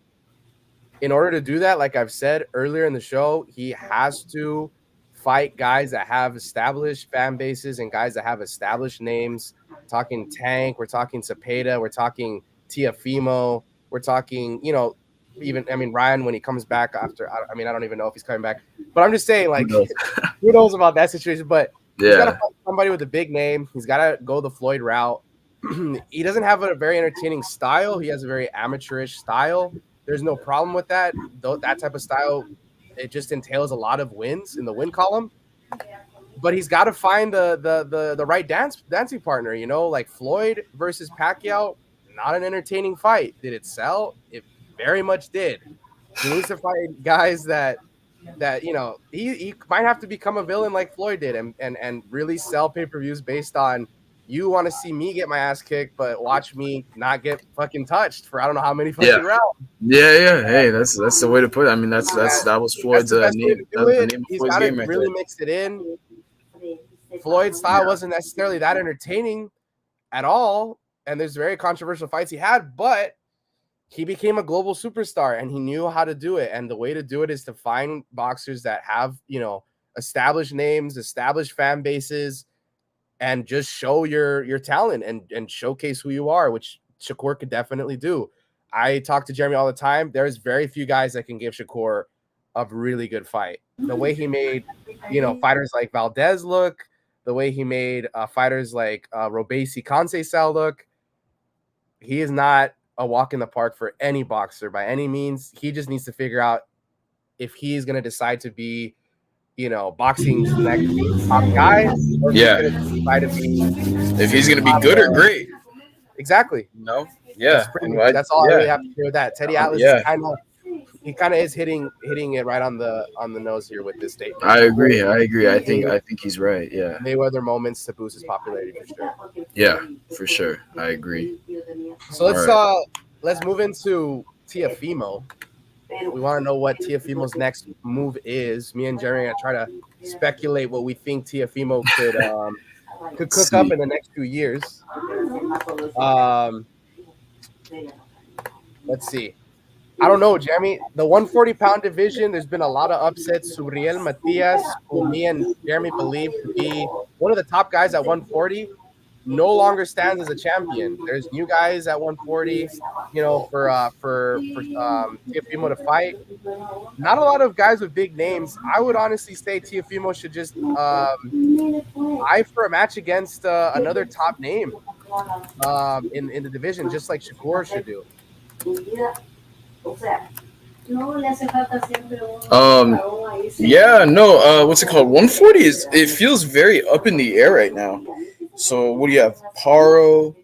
S1: in order to do that, like I've said earlier in the show, he has to fight guys that have established fan bases and guys that have established names. Talking Tank, we're talking Cepeda, we're talking Tiafimo, we're talking, even I mean Ryan when he comes back after. I mean, I don't even know if he's coming back, but I'm just saying,
S2: Who
S1: like,
S2: knows?
S1: who knows about that situation? But he's got to
S2: Yeah,
S1: find somebody with a big name. He's got to go the Floyd route. He doesn't have a very entertaining style. He has a very amateurish style. There's no problem with that. Though that type of style, it just entails a lot of wins in the win column. But he's got to find the right dancing partner. Like Floyd versus Pacquiao, not an entertaining fight. Did it sell? It very much did. He needs to fight guys that that he might have to become a villain like Floyd did, and really sell pay-per-views based on you want to see me get my ass kicked, but watch me not get fucking touched for I don't know how many fucking rounds.
S2: Yeah. Hey, that's the way to put it. I mean, that was Floyd's
S1: name.
S2: That was the name of
S1: He's
S2: Floyd's
S1: got to
S2: game right
S1: really
S2: there.
S1: mix it in. Floyd's style wasn't necessarily that entertaining at all, and there's very controversial fights he had, but he became a global superstar and he knew how to do it. And the way to do it is to find boxers that have, established names, established fan bases, and just show your talent and showcase who you are, which Shakur could definitely do. I talk to Jeremy all the time. There's very few guys that can give Shakur a really good fight. The way he made, fighters like Valdez look, the way he made fighters like Robesi Conceição look, he is not a walk in the park for any boxer by any means. He just needs to figure out if he's going to decide to be, boxing's next top guy, or
S2: if he's going to be good or great.
S1: Exactly.
S2: No.
S1: Yeah. That's all I really have to say with that. Teddy Atlas kind of is hitting it right on the nose here with this statement.
S2: I agree. I think he's right. Yeah.
S1: Mayweather moments to boost his popularity for sure.
S2: Yeah, for sure. I agree.
S1: So let's move into Teofimo. We want to know what Teofimo's next move is. Me and Jerry are try to speculate what we think Teofimo could cook up in the next few years. Let's see. I don't know, Jeremy. The 140-pound division, there's been a lot of upsets. Suriel Matias, who me and Jeremy believe to be one of the top guys at 140, no longer stands as a champion. There's new guys at 140, for Teofimo to fight. Not a lot of guys with big names. I would honestly say Teofimo should just eye for a match against another top name in the division, just like Shakur should do.
S2: What's it called? 140 it feels very up in the air right now. So what do you have? Paro,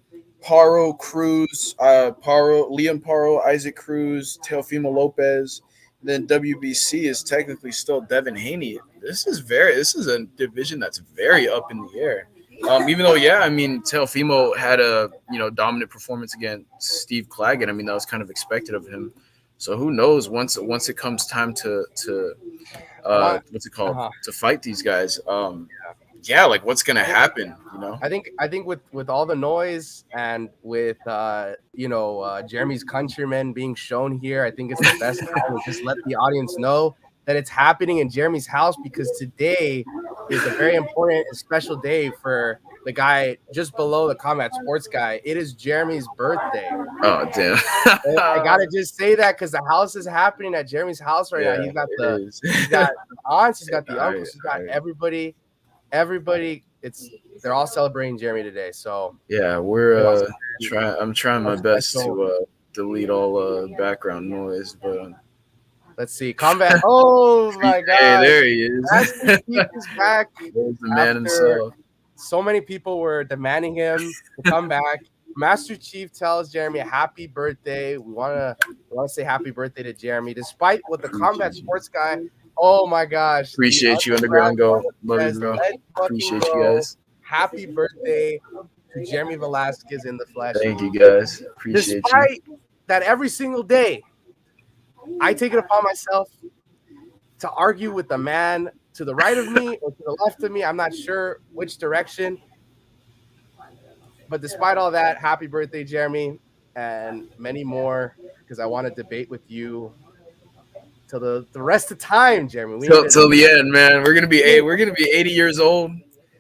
S2: Cruz, Liam Paro, Isaac Cruz, Teofimo Lopez. Then WBC is technically still Devin Haney. This is a division that's very up in the air. Even though, Teofimo had a dominant performance against Steve Claggett. I mean, that was kind of expected of him. So who knows? Once it comes time to to fight these guys, what's gonna happen?
S1: I think with all the noise and with Jeremy's countrymen being shown here, I think it's the best time to just let the audience know that it's happening in Jeremy's house, because today is a very important and special day for the guy just below the Combat Sports guy. It is Jeremy's birthday.
S2: Oh, damn.
S1: I gotta just say that because the house is happening at Jeremy's house right now. He's got the aunts, he's got the uncles, he's got everybody. They're all celebrating Jeremy today. So
S2: yeah, I'm trying my best to delete all background noise, but
S1: let's see. Combat. Oh my God!
S2: Hey, there he is.
S1: He's back.
S2: There's the man himself.
S1: So many people were demanding him to come back. Master Chief tells Jeremy happy birthday. We want to say happy birthday to Jeremy, despite what the Combat Sports guy. Oh my gosh!
S2: Appreciate you, Underground Go. Love you, bro. Appreciate you guys.
S1: Happy birthday to Jeremy Velasquez in the flesh.
S2: Thank you, guys. Appreciate
S1: despite that, every single day, I take it upon myself to argue with the man to the right of me or to the left of me. I'm not sure which direction. But despite all that, happy birthday, Jeremy, and many more, because I want to debate with you till the rest of time, Jeremy.
S2: Till the end, man. We're gonna be 80 years old.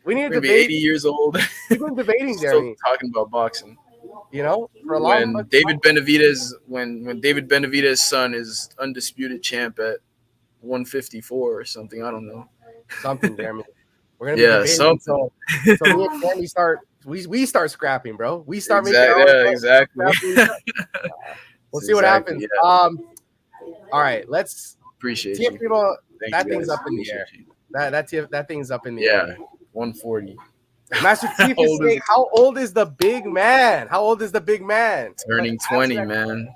S1: We need to
S2: be 80 years old.
S1: We've been debating, Jeremy.
S2: Still talking about boxing.
S1: For a long time.
S2: When David Benavidez's son is undisputed champ at 154 or something, I don't know.
S1: Something, Jeremy. We're gonna be debating
S2: something.
S1: So me and Jeremy we start scrapping, bro. We start making
S2: exactly.
S1: We'll see what happens.
S2: Yeah.
S1: All right, let's
S2: appreciate you.
S1: That thing's up in the air. That thing's up in the
S2: air. 140.
S1: Master Chief is saying, how old is the big man?
S2: Turning 20, man.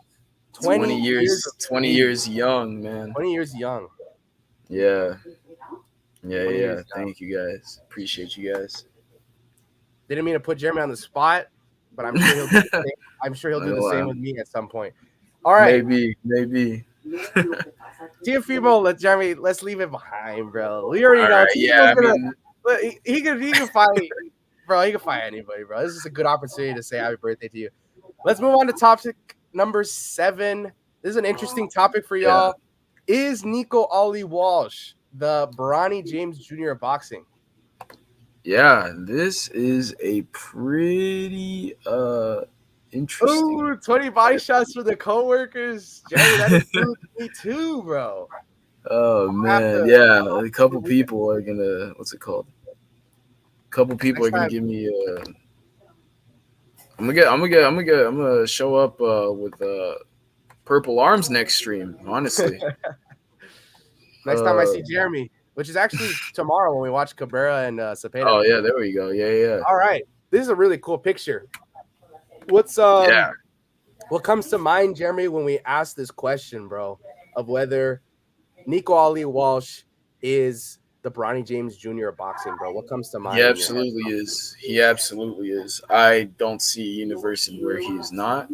S2: 20 years young, man.
S1: 20 years young.
S2: Yeah. Yeah,
S1: What do you
S2: yeah.
S1: use now?
S2: Thank you guys. Appreciate you guys.
S1: Didn't mean to put Jeremy on the spot, but I'm sure he'll do the same. I'm sure he'll do the same
S2: Well,
S1: with me at some point. All right,
S2: maybe.
S1: Tiafimo, let's leave it behind, bro. We already
S2: All
S1: know
S2: right. Yeah.
S1: Tiafimo's
S2: I
S1: gonna
S2: mean,
S1: he can fight, bro. He can fight anybody, bro. This is a good opportunity to say happy birthday to you. Let's move on to topic number 7. This is an interesting topic for
S2: yeah.
S1: y'all. Is Nico Ali Walsh the Bronny James Jr. of boxing?
S2: Yeah. This is a pretty interesting.
S1: Ooh, 20 body shots for the coworkers. Jeremy, that includes me too, bro.
S2: Oh
S1: I have
S2: man,
S1: to
S2: yeah. A couple people are gonna. What's it called? A couple people
S1: next
S2: are gonna
S1: time.
S2: give me. I'm gonna show up with purple arms next stream. Honestly.
S1: Next time I
S2: Uh,
S1: see Jeremy, which is actually tomorrow when we watch Cabrera and Cepeda.
S2: oh yeah, there we go. Yeah, yeah,
S1: All right, this is a really cool picture. What's
S2: yeah.
S1: what comes to mind, Jeremy, when we ask this question, bro, of whether Nico Ali Walsh is the Bronny James Jr. of boxing, bro? What comes to
S2: He
S1: mind in your head?
S2: absolutely is. He absolutely is. I don't see a university where he is not.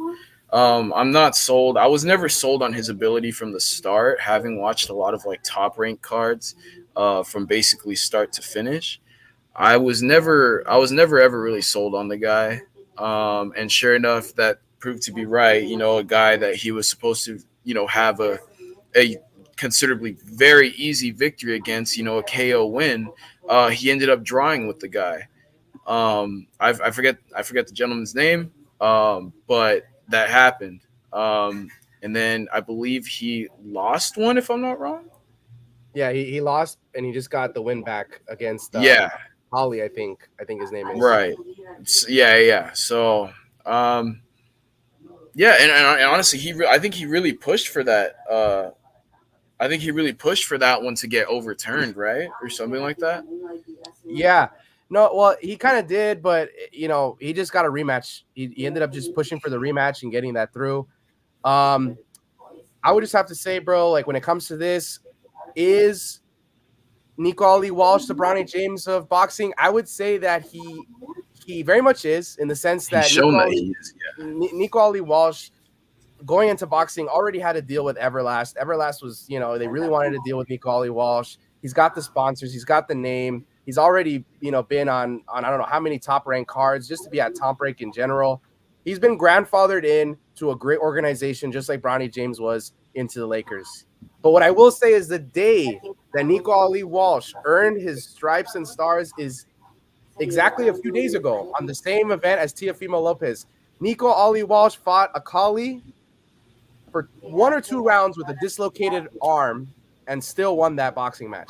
S2: I'm not sold. I was never sold on his ability from the start, having watched a lot of like top ranked cards from basically start to finish. I was never ever really sold on the guy. And sure enough, that proved to be right. You know, a guy that he was supposed to, have a considerably very easy victory against, a KO win. He ended up drawing with the guy. I forget the gentleman's name, but that happened. And then I believe he lost one, if I'm not wrong.
S1: Yeah, he lost and he just got the win back against
S2: Yeah,
S1: Holly, I think his name is.
S2: right. Yeah, yeah. So, um, yeah, and honestly, I think he really pushed for that. I think he really pushed for that one to get overturned, right, or something like that.
S1: Yeah. No, well, he kind of did, but he just got a rematch. He ended up just pushing for the rematch and getting that through. I would just have to say, bro, like when it comes to this, is Nico Ali Walsh the Bronny James of boxing? I would say that he very much is, in the sense
S2: He's
S1: that
S2: shown that he is.
S1: Nico Ali Walsh going into boxing already had to deal with Everlast. Everlast was, they really wanted to deal with Nico Ali Walsh. He's got the sponsors, he's got the name. He's already, been on I don't know how many top ranked cards just to be at Top Rank in general. He's been grandfathered in to a great organization, just like Bronny James was into the Lakers. But what I will say is the day that Nico Ali Walsh earned his stripes and stars is exactly a few days ago on the same event as Teofimo Lopez. Nico Ali Walsh fought Akali for 1 or 2 rounds with a dislocated arm and still won that boxing match.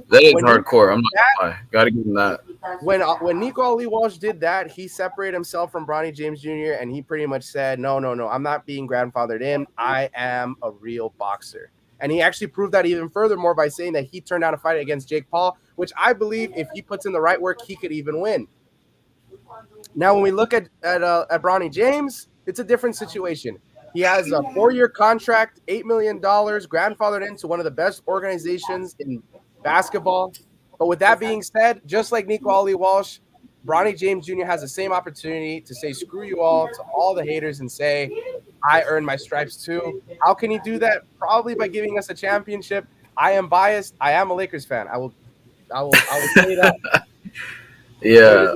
S2: That is
S1: When
S2: hardcore. I'm not gonna lie. Gotta give him that.
S1: When Nico Ali Walsh did that, he separated himself from Bronny James Jr. and he pretty much said, no, I'm not being grandfathered in. I am a real boxer. And he actually proved that even furthermore by saying that he turned down a fight against Jake Paul, which I believe if he puts in the right work, he could even win. Now, when we look at Bronny James, it's a different situation. He has a 4-year contract, $8 million, grandfathered into one of the best organizations in basketball. But with that being said, just like Nico Ali Walsh, Bronny James Jr. has the same opportunity to say screw you all to all the haters and say, I earned my stripes too. How can he do that? Probably by giving us a championship. I am biased. I am a Lakers fan. I will say that.
S2: Yeah.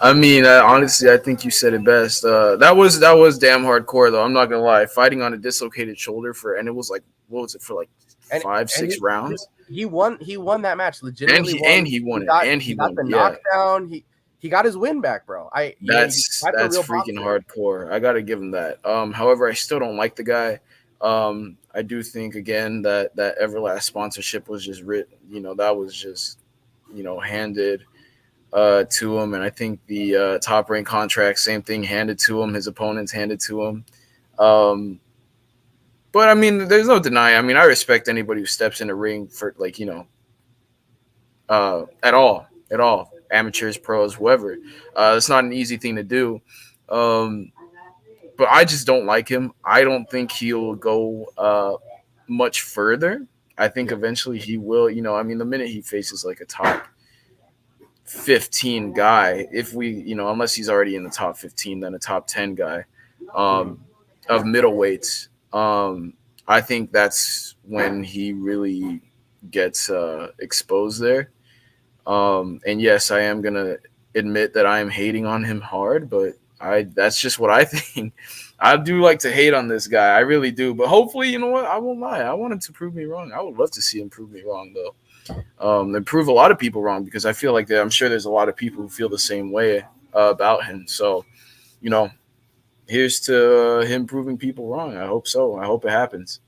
S2: I mean, honestly, I think you said it best. That was damn hardcore, though. I'm not gonna lie. Fighting on a dislocated shoulder and it was like, what was it for, like
S1: And-
S2: 5-6 rounds?
S1: He won that match legitimately.
S2: And he won it.
S1: He got the knockdown. He got his win back, bro.
S2: That's
S1: a real
S2: freaking
S1: boxer.
S2: hardcore. I gotta give him that. However, I still don't like the guy. I do think again that Everlast sponsorship was just written. That was just handed to him, and I think the top rank contract, same thing, handed to him. His opponents handed to him. But I mean, there's no denying. I mean, I respect anybody who steps in the ring for at all, amateurs, pros, whoever. It's not an easy thing to do. But I just don't like him. I don't think he'll go much further. I think eventually he will. I mean, the minute he faces like a top 15 guy, if we, unless he's already in the top 15, then a top 10 guy of middleweights. I think that's when he really gets exposed there. And yes, I am gonna admit that I am hating on him hard, but that's just what I think. I do like to hate on this guy. I really do. But hopefully, you know what? I won't lie. I want him to prove me wrong. I would love to see him prove me wrong, though. And prove a lot of people wrong, because I feel like I'm sure there's a lot of people who feel the same way about him. So, here's to him proving people wrong. I hope so. I hope it happens.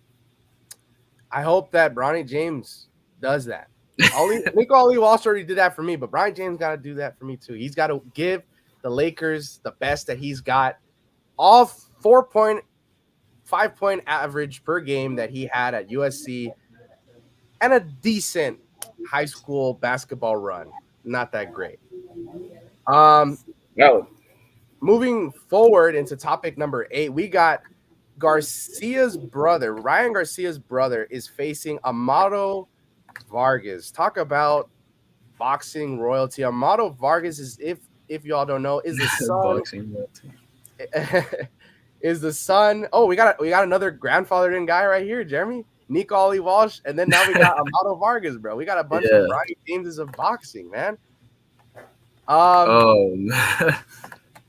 S1: I hope that Bronny James does that. Nico Ali Walsh already did that for me, but Bronny James got to do that for me too. He's got to give the Lakers the best that he's got. All 4.5 point average per game that he had at USC, and a decent high school basketball run. Not that great. Moving forward into topic number 8, we got Garcia's brother. Ryan Garcia's brother is facing Amado Vargas. Talk about boxing royalty. Amado Vargas is, if y'all don't know, is the son. Is the son. Oh, we got another grandfathered-in guy right here, Jeremy. Nico Ali Walsh, and then now we got Amado Vargas, bro. We got a bunch of Bronny Jameses of boxing, man.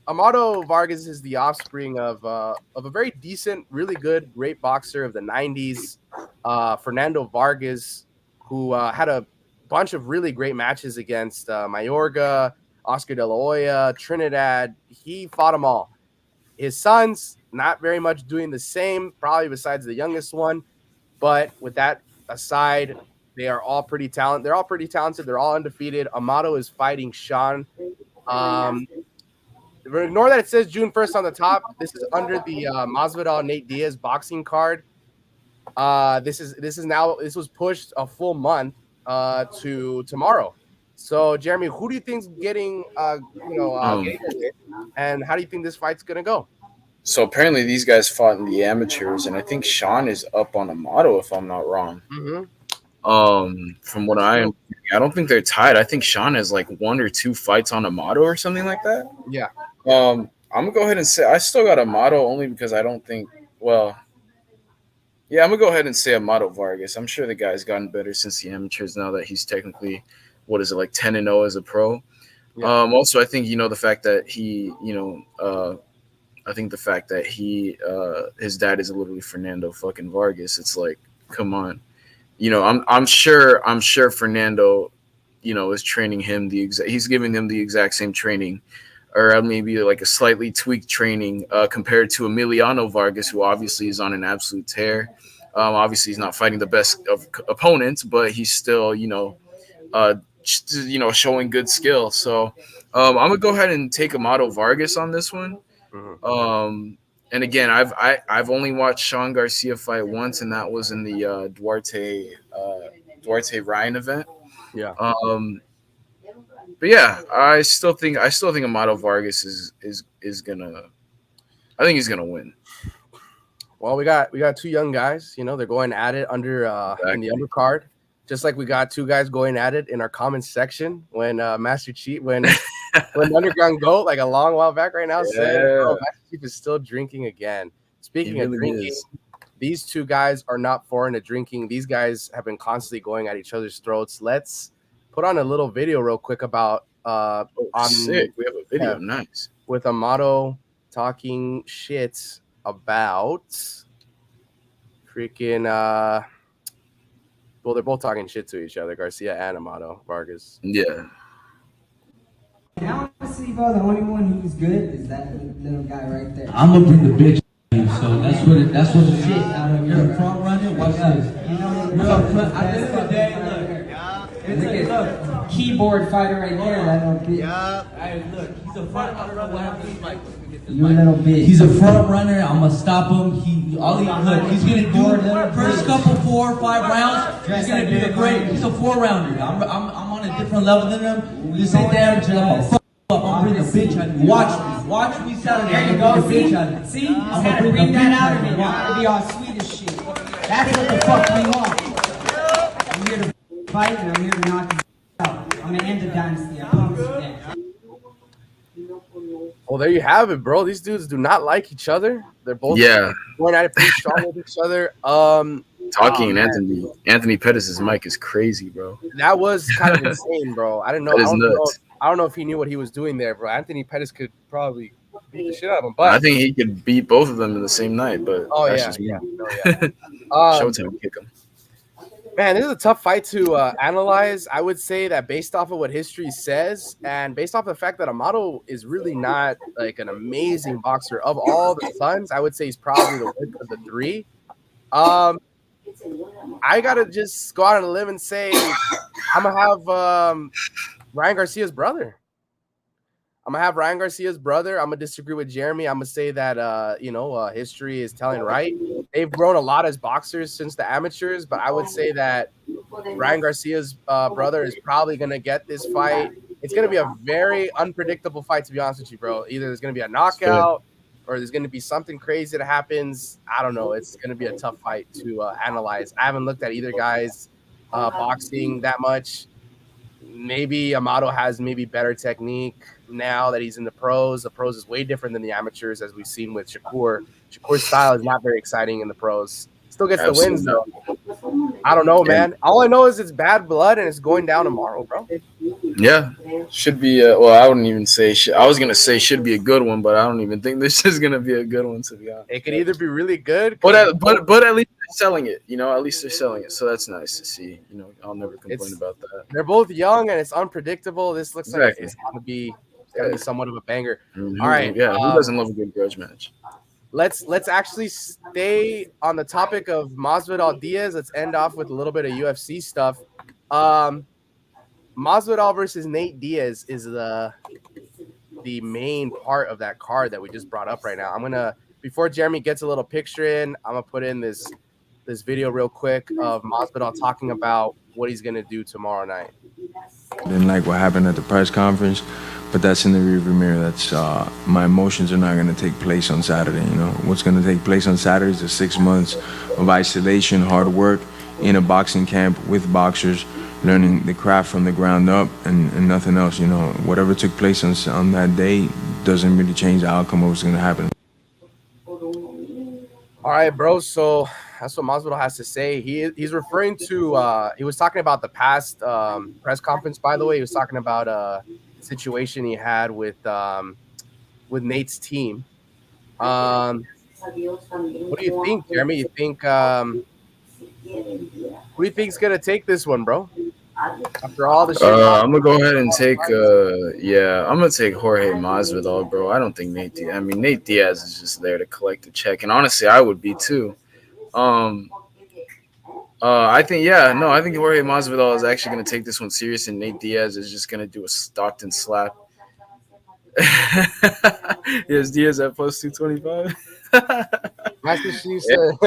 S1: Amado Vargas is the offspring of a very decent, really good, great boxer of the 90s, Fernando Vargas, who had a bunch of really great matches against Mayorga, Oscar De La Hoya, Trinidad. He fought them all. His sons, not very much doing the same, probably besides the youngest one. But with that aside, they are all pretty talented. They're all pretty talented. They're all undefeated. Amado is fighting Sean. Ignore that it says June 1st on the top. This is under the Masvidal Nate Diaz boxing card. This was pushed a full month to tomorrow. So, Jeremy, who do you think's getting it, and how do you think this fight's gonna go?
S2: So apparently these guys fought in the amateurs, and I think Sean is up on Amado, if I'm not wrong. From what I don't think they're tied. I think Sean has like 1 or 2 fights on Amado or something like that.
S1: Yeah.
S2: I'm gonna go ahead and say I still got Amado, only because I don't think. Well, yeah, I'm gonna go ahead and say Amado Vargas. I'm sure the guy's gotten better since the amateurs. Now that he's technically, what is it, like 10-0 as a pro. Yeah. Also, I think the fact that he, I think the fact that his dad is literally Fernando fucking Vargas. It's like, come on, I'm sure Fernando, is training him he's giving him the exact same training, or maybe like a slightly tweaked training compared to Emiliano Vargas, who obviously is on an absolute tear. Obviously he's not fighting the best of opponents, but he's still, showing good skill. So I'm gonna go ahead and take Amado Vargas on this one. And again, I've only watched Sean Garcia fight once, and that was in the Duarte Ryan event.
S1: Yeah.
S2: But yeah, I still think Amado Vargas is gonna. I think he's gonna win.
S1: Well, we got 2 young guys. They're going at it in the undercard, just like we got 2 guys going at it in our comments section when Master Chief when Underground Goat, like a long while back right now, said, Master Chief is still drinking again. Speaking of drinking, these 2 guys are not foreign to drinking. These guys have been constantly going at each other's throats. Let's put on a little video real quick about
S2: sick. We have a video, nice,
S1: with Amado talking shit about freaking well, they're both talking shit to each other, Garcia and Amado Vargas.
S2: Yeah.
S4: Honestly, bro, the only one who's good is that little guy right there.
S5: I'm gonna bring the bitch. So that's what it is. You're a front runner. Watch this.
S4: Look, at the end of the day, look, keyboard fighter right there. That little bitch.
S5: Hey, look, he's a front. I don't know what happened to this mic.
S4: You a little bitch.
S5: He's a front runner. I'm gonna stop him. He's gonna do first couple 4 or 5 rounds. He's gonna do great. He's a 4-rounder. I'm on a different level than him. This ain't damage. I'm gonna fuck up. I'm bringing a bitch on you. Watch me Saturday.
S4: There you go. See, I'm gonna bring that out of me. I'm gonna be all sweet as shit. That's what the fuck we want. I'm here to fight and I'm here to knock you out. I'm gonna end the dynasty. I promise you that.
S1: Well, there you have it, bro. These dudes do not like each other. They're both going at it pretty strong with each other.
S2: Talking Anthony Pettis' mic is crazy, bro.
S1: That was kind of insane, bro. I didn't know.
S2: That is nuts.
S1: I don't know if he knew what he was doing there, bro. Anthony Pettis could probably beat the shit out of him, but
S2: I think he could beat both of them in the same night. But that's just me. Showtime kick him.
S1: Man, this is a tough fight to analyze. I would say that based off of what history says and based off the fact that Amato is really not like an amazing boxer of all the sons, I would say he's probably the winner of the three. I got to just go out on a limb and say I'm going to have Ryan Garcia's brother. I'm going to have Ryan Garcia's brother. I'm going to disagree with Jeremy. I'm going to say that, history is telling right. They've grown a lot as boxers since the amateurs, but I would say that Ryan Garcia's brother is probably going to get this fight. It's going to be a very unpredictable fight, to be honest with you, bro. Either there's going to be a knockout or there's going to be something crazy that happens. I don't know. It's going to be a tough fight to analyze. I haven't looked at either guy's boxing that much. Maybe Amato has maybe better technique now that he's in the pros. The pros is way different than the amateurs, as we've seen with Shakur. Shakur's style is not very exciting in the pros. Still gets the wins, though. I don't know, man. All I know is it's bad blood and it's going down tomorrow, bro.
S2: Yeah. Should be well, I wouldn't even say I was gonna say should be a good one, but I don't even think this is gonna be a good one, to be honest.
S1: It could either be really good,
S2: but at least they're selling it, at least they're selling it. So that's nice to see. I'll never complain about that.
S1: They're both young and it's unpredictable. This looks like it's gonna be somewhat of a banger.
S2: Mm-hmm.
S1: All right.
S2: Yeah, who doesn't love a good grudge match?
S1: Let's actually stay on the topic of Masvidal Diaz. Let's end off with a little bit of UFC stuff. Masvidal versus Nate Diaz is the main part of that card that we just brought up right now. I'm gonna, before Jeremy gets a little picture in, I'm gonna put in this video real quick of Masvidal talking about what he's gonna do tomorrow night.
S6: Didn't like what happened at the press conference, but that's in the rearview mirror. That's my emotions are not going to take place on Saturday. What's going to take place on Saturday is the 6 months of isolation, hard work in a boxing camp with boxers, learning the craft from the ground up, and nothing else. Whatever took place on that day doesn't really change the outcome of what's going to happen.
S1: All right, bro. So that's what Masvidal has to say. He's referring to he was talking about the past press conference. By the way, he was talking about a situation he had with Nate's team. What do you think, Jeremy? You think who do you think's gonna take this one, bro? After all the shit,
S2: I'm gonna go ahead and take I'm gonna take Jorge Masvidal, bro. I don't think Nate Diaz is just there to collect a check, and honestly, I would be too. I think Jorge Masvidal is actually gonna take this one serious, and Nate Diaz is just gonna do a Stockton slap. Yes, Diaz at plus 225.
S1: Master Chief said,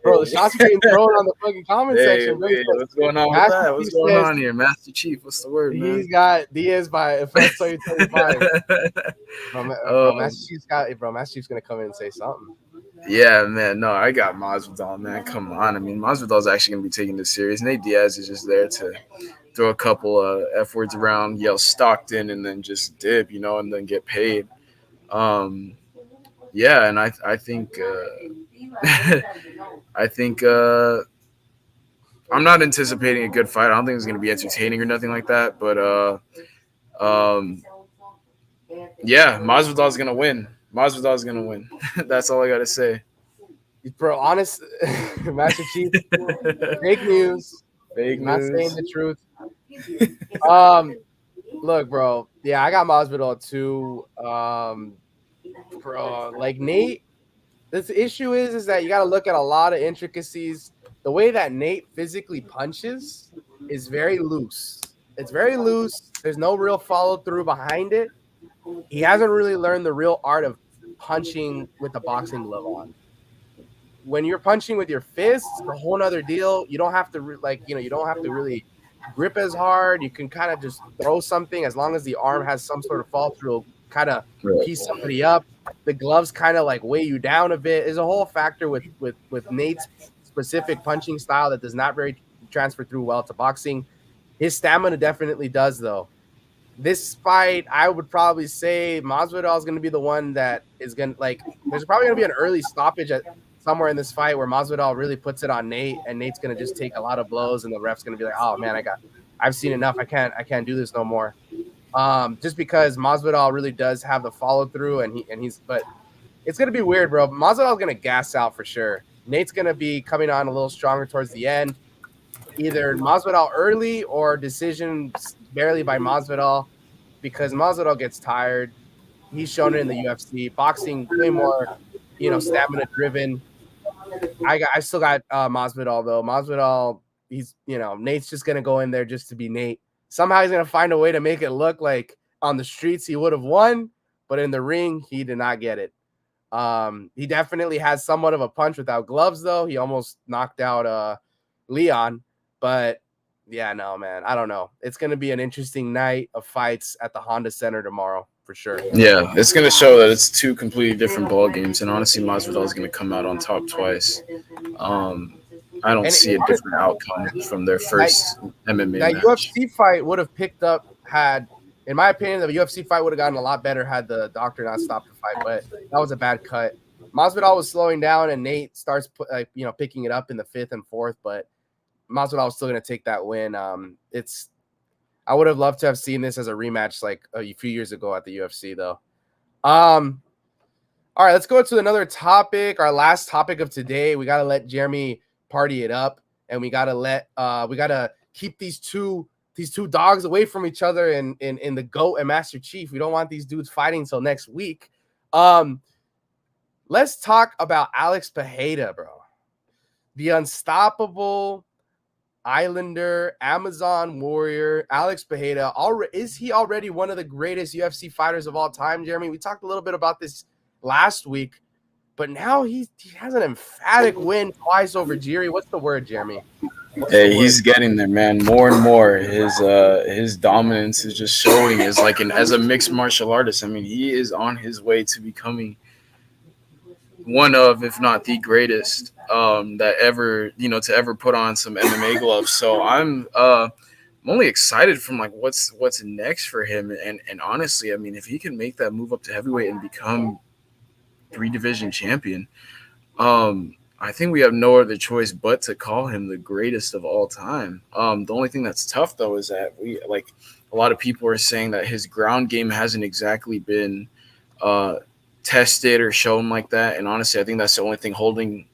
S1: bro, the shots being thrown on the fucking comment section. Bro.
S2: What's going on with that? What's going on here? Master Chief, what's the word, man?
S1: He's got Diaz by plus 225. Master Chief's gonna come in and say something.
S2: Yeah, man. No, I got Masvidal, man. Come on. Masvidal's actually gonna be taking this serious. Nate Diaz is just there to throw a couple of F words around, yell Stockton, and then just dip, and then get paid. Yeah, and I think I'm not anticipating a good fight. I don't think it's going to be entertaining or nothing like that. But yeah, Masvidal's going to win. Masvidal's going to win. That's all I got to say.
S1: Bro, honest, Master Chief, fake news.
S2: Not
S1: saying the truth. Look, bro. Yeah, I got Masvidal too. Bro, like Nate, this issue is that you got to look at a lot of intricacies. The way that Nate physically punches is very loose. It's very loose. There's no real follow through behind it. He hasn't really learned the real art of punching with the boxing glove on. When you're punching with your fists, it's a whole other deal. You don't have to you don't have to really grip as hard. You can kind of just throw something as long as the arm has some sort of fall through, kind of piece somebody up. The gloves kind of like weigh you down a bit. There's a whole factor with Nate's specific punching style that does not very transfer through well to boxing. His stamina definitely does, though. This fight, I would probably say Masvidal is going to be the one that is going to, like, there's probably going to be an early stoppage at somewhere in this fight where Masvidal really puts it on Nate, and Nate's going to just take a lot of blows, and the ref's going to be like, oh man, I've seen enough. I can't do this no more. Just because Masvidal really does have the follow through, but it's going to be weird, bro. Masvidal's going to gas out for sure. Nate's going to be coming on a little stronger towards the end. Either Masvidal early or decision barely by Masvidal, because Masvidal gets tired. He's shown it in the UFC. Boxing way more, stamina driven. I still got Masvidal though. Masvidal, he's Nate's just gonna go in there just to be Nate. Somehow he's gonna find a way to make it look like on the streets he would have won, but in the ring he did not get it. He definitely has somewhat of a punch without gloves though. He almost knocked out Leon. But yeah, no, man, I don't know. It's going to be an interesting night of fights at the Honda Center tomorrow for sure.
S2: Yeah, it's going to show that it's two completely different ball games, and honestly, Masvidal is going to come out on top twice. I don't see a different outcome from their first MMA
S1: that
S2: match.
S1: UFC fight would have picked up in my opinion, the UFC fight would have gotten a lot better had the doctor not stopped the fight, but that was a bad cut. Masvidal was slowing down, and Nate starts picking it up in the 5th and 4th, but Masvidal was still going to take that win. I would have loved to have seen this as a rematch like a few years ago at the UFC, though. All right, let's go to another topic. Our last topic of today. We got to let Jeremy party it up, and we got to keep these two dogs away from each other in the GOAT and Master Chief. We don't want these dudes fighting until next week. Let's talk about Alex Pereira, bro. The unstoppable Islander, Amazon warrior, Alex Pereira. Is he already one of the greatest UFC fighters of all time, Jeremy? We talked a little bit about this last week, but now he has an emphatic win twice over Jiri. What's the word, Jeremy?
S2: Hey, he's getting there, man. More and more, his dominance is just showing as a mixed martial artist. I mean, he is on his way to becoming one of, if not the greatest, that ever, to ever put on some MMA gloves. So I'm only excited from what's next for him. And honestly, I mean, if he can make that move up to heavyweight and become 3-division champion, I think we have no other choice but to call him the greatest of all time. The only thing that's tough though is that a lot of people are saying that his ground game hasn't exactly been tested or shown like that, and honestly, I think that's the only thing holding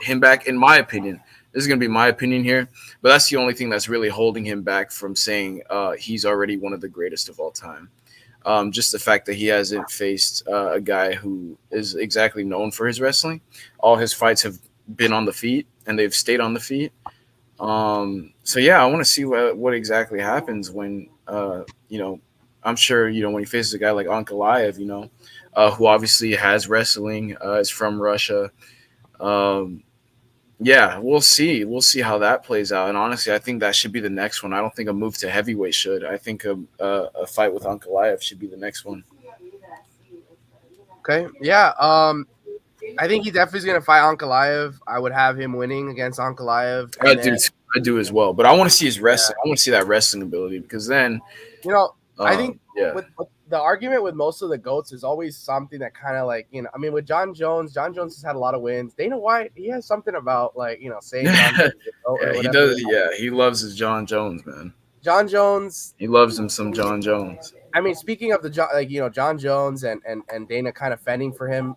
S2: him back, in my opinion. This is going to be my opinion here, but that's the only thing that's really holding him back from saying he's already one of the greatest of all time. Just the fact that he hasn't faced a guy who is exactly known for his wrestling. All his fights have been on the feet, and they've stayed on the feet. So yeah, I want to see what exactly happens when I'm sure when he faces a guy like Ankalaev, who obviously has wrestling, is from Russia. Yeah, we'll see. We'll see how that plays out. And honestly, I think that should be the next one. I don't think a move to heavyweight should. I think a fight with Ankalaev should be the next one.
S1: Okay. Yeah. I think he definitely is going to fight Ankalaev. I would have him winning against Ankalaev.
S2: I do as well. But I want to see his wrestling. I want to see that wrestling ability, because then,
S1: I think with the argument with most of the GOATs is always something that kind of I mean, with John Jones has had a lot of wins. Dana White, he has something about saying
S2: he does. Yeah, he loves his John Jones, man.
S1: John Jones,
S2: he loves him some John Jones.
S1: I mean, speaking of the John Jones and Dana kind of fending for him,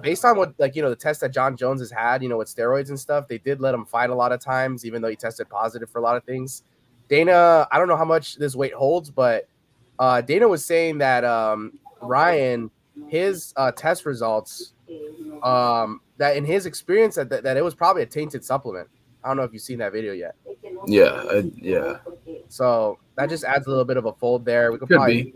S1: based on what the test that John Jones has had, with steroids and stuff, they did let him fight a lot of times, even though he tested positive for a lot of things. Dana, I don't know how much this weight holds, but Dana was saying that Ryan, his test results, that in his experience that it was probably a tainted supplement. I don't know if you've seen that video yet.
S2: Yeah.
S1: So that just adds a little bit of a fold there. We could be.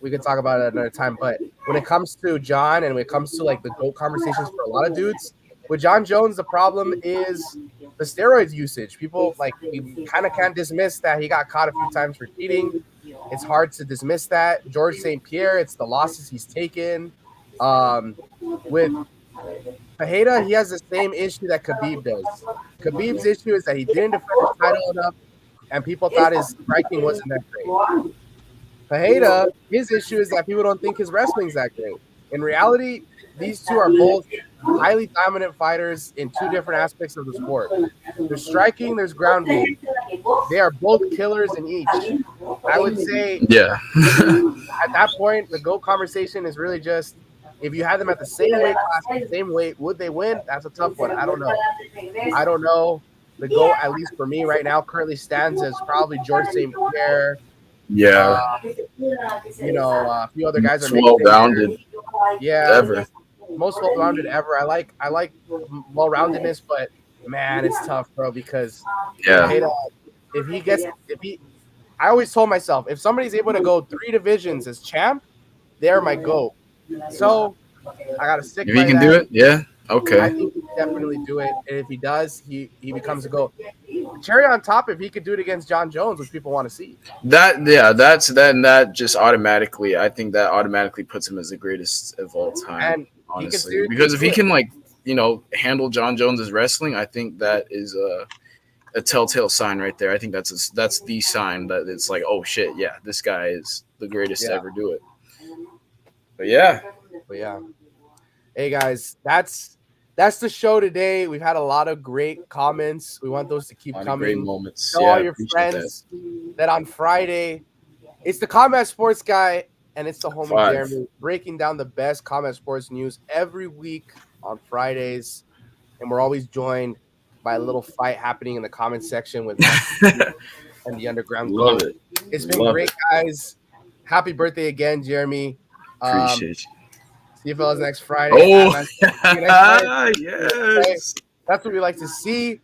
S1: We could talk about it another time. But when it comes to John and when it comes to the GOAT conversations for a lot of dudes, with John Jones, the problem is the steroids usage. People we kind of can't dismiss that he got caught a few times for cheating. It's hard to dismiss that. George St. Pierre, it's the losses he's taken. With Pereira, he has the same issue that Khabib does. Khabib's issue is that he didn't defend his title enough, and people thought his striking wasn't that great. Pereira, his issue is that people don't think his wrestling's that great. In reality, these two are both highly dominant fighters in two different aspects of the sport. There's striking, there's ground game. They are both killers in each. I would say
S2: Yeah.
S1: at that point, the GOAT conversation is really just if you had them at the same weight class, the same weight, would they win? That's a tough one. I don't know. I don't know. The GOAT, at least for me right now, currently stands as probably George St. Pierre.
S2: Yeah.
S1: A few other guys are
S2: Well rounded.
S1: Yeah,
S2: Ever.
S1: most well-rounded ever. I like well-roundedness, but man, it's tough, bro. Because
S2: Yeah.
S1: I always told myself if somebody's able to go 3 divisions as champ, they're my GOAT. So I gotta stick.
S2: If he can do it, yeah.
S1: I
S2: Okay.
S1: think he can definitely do it, and if he does, he becomes a GOAT. Cherry on top, if he could do it against John Jones, which people want to see.
S2: That just automatically, I think that automatically puts him as the greatest of all time.
S1: And
S2: honestly, because if he can handle John Jones's wrestling, I think that is a telltale sign right there. I think that's the sign that it's like, oh shit, yeah, this guy is the greatest to ever do it. But yeah.
S1: Hey guys, that's the show today. We've had a lot of great comments. We want those to keep coming.
S2: Great moments.
S1: Tell all your friends that on Friday, it's the Combat Sports Guy and it's the homie Jeremy breaking down the best combat sports news every week on Fridays. And we're always joined by a little fight happening in the comment section with and the Underground.
S2: Love it.
S1: It's been great, guys. Happy birthday again, Jeremy.
S2: Appreciate you.
S1: See you fellas next Friday.
S2: Oh,
S1: yes. That's what we like to see.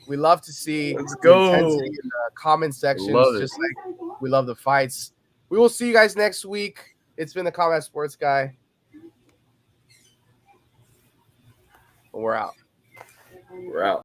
S1: We love to see.
S2: Let's go.
S1: Intensity in the comment sections, just like we love the fights. We will see you guys next week. It's been the Combat Sports Guy. We're out.
S2: We're out.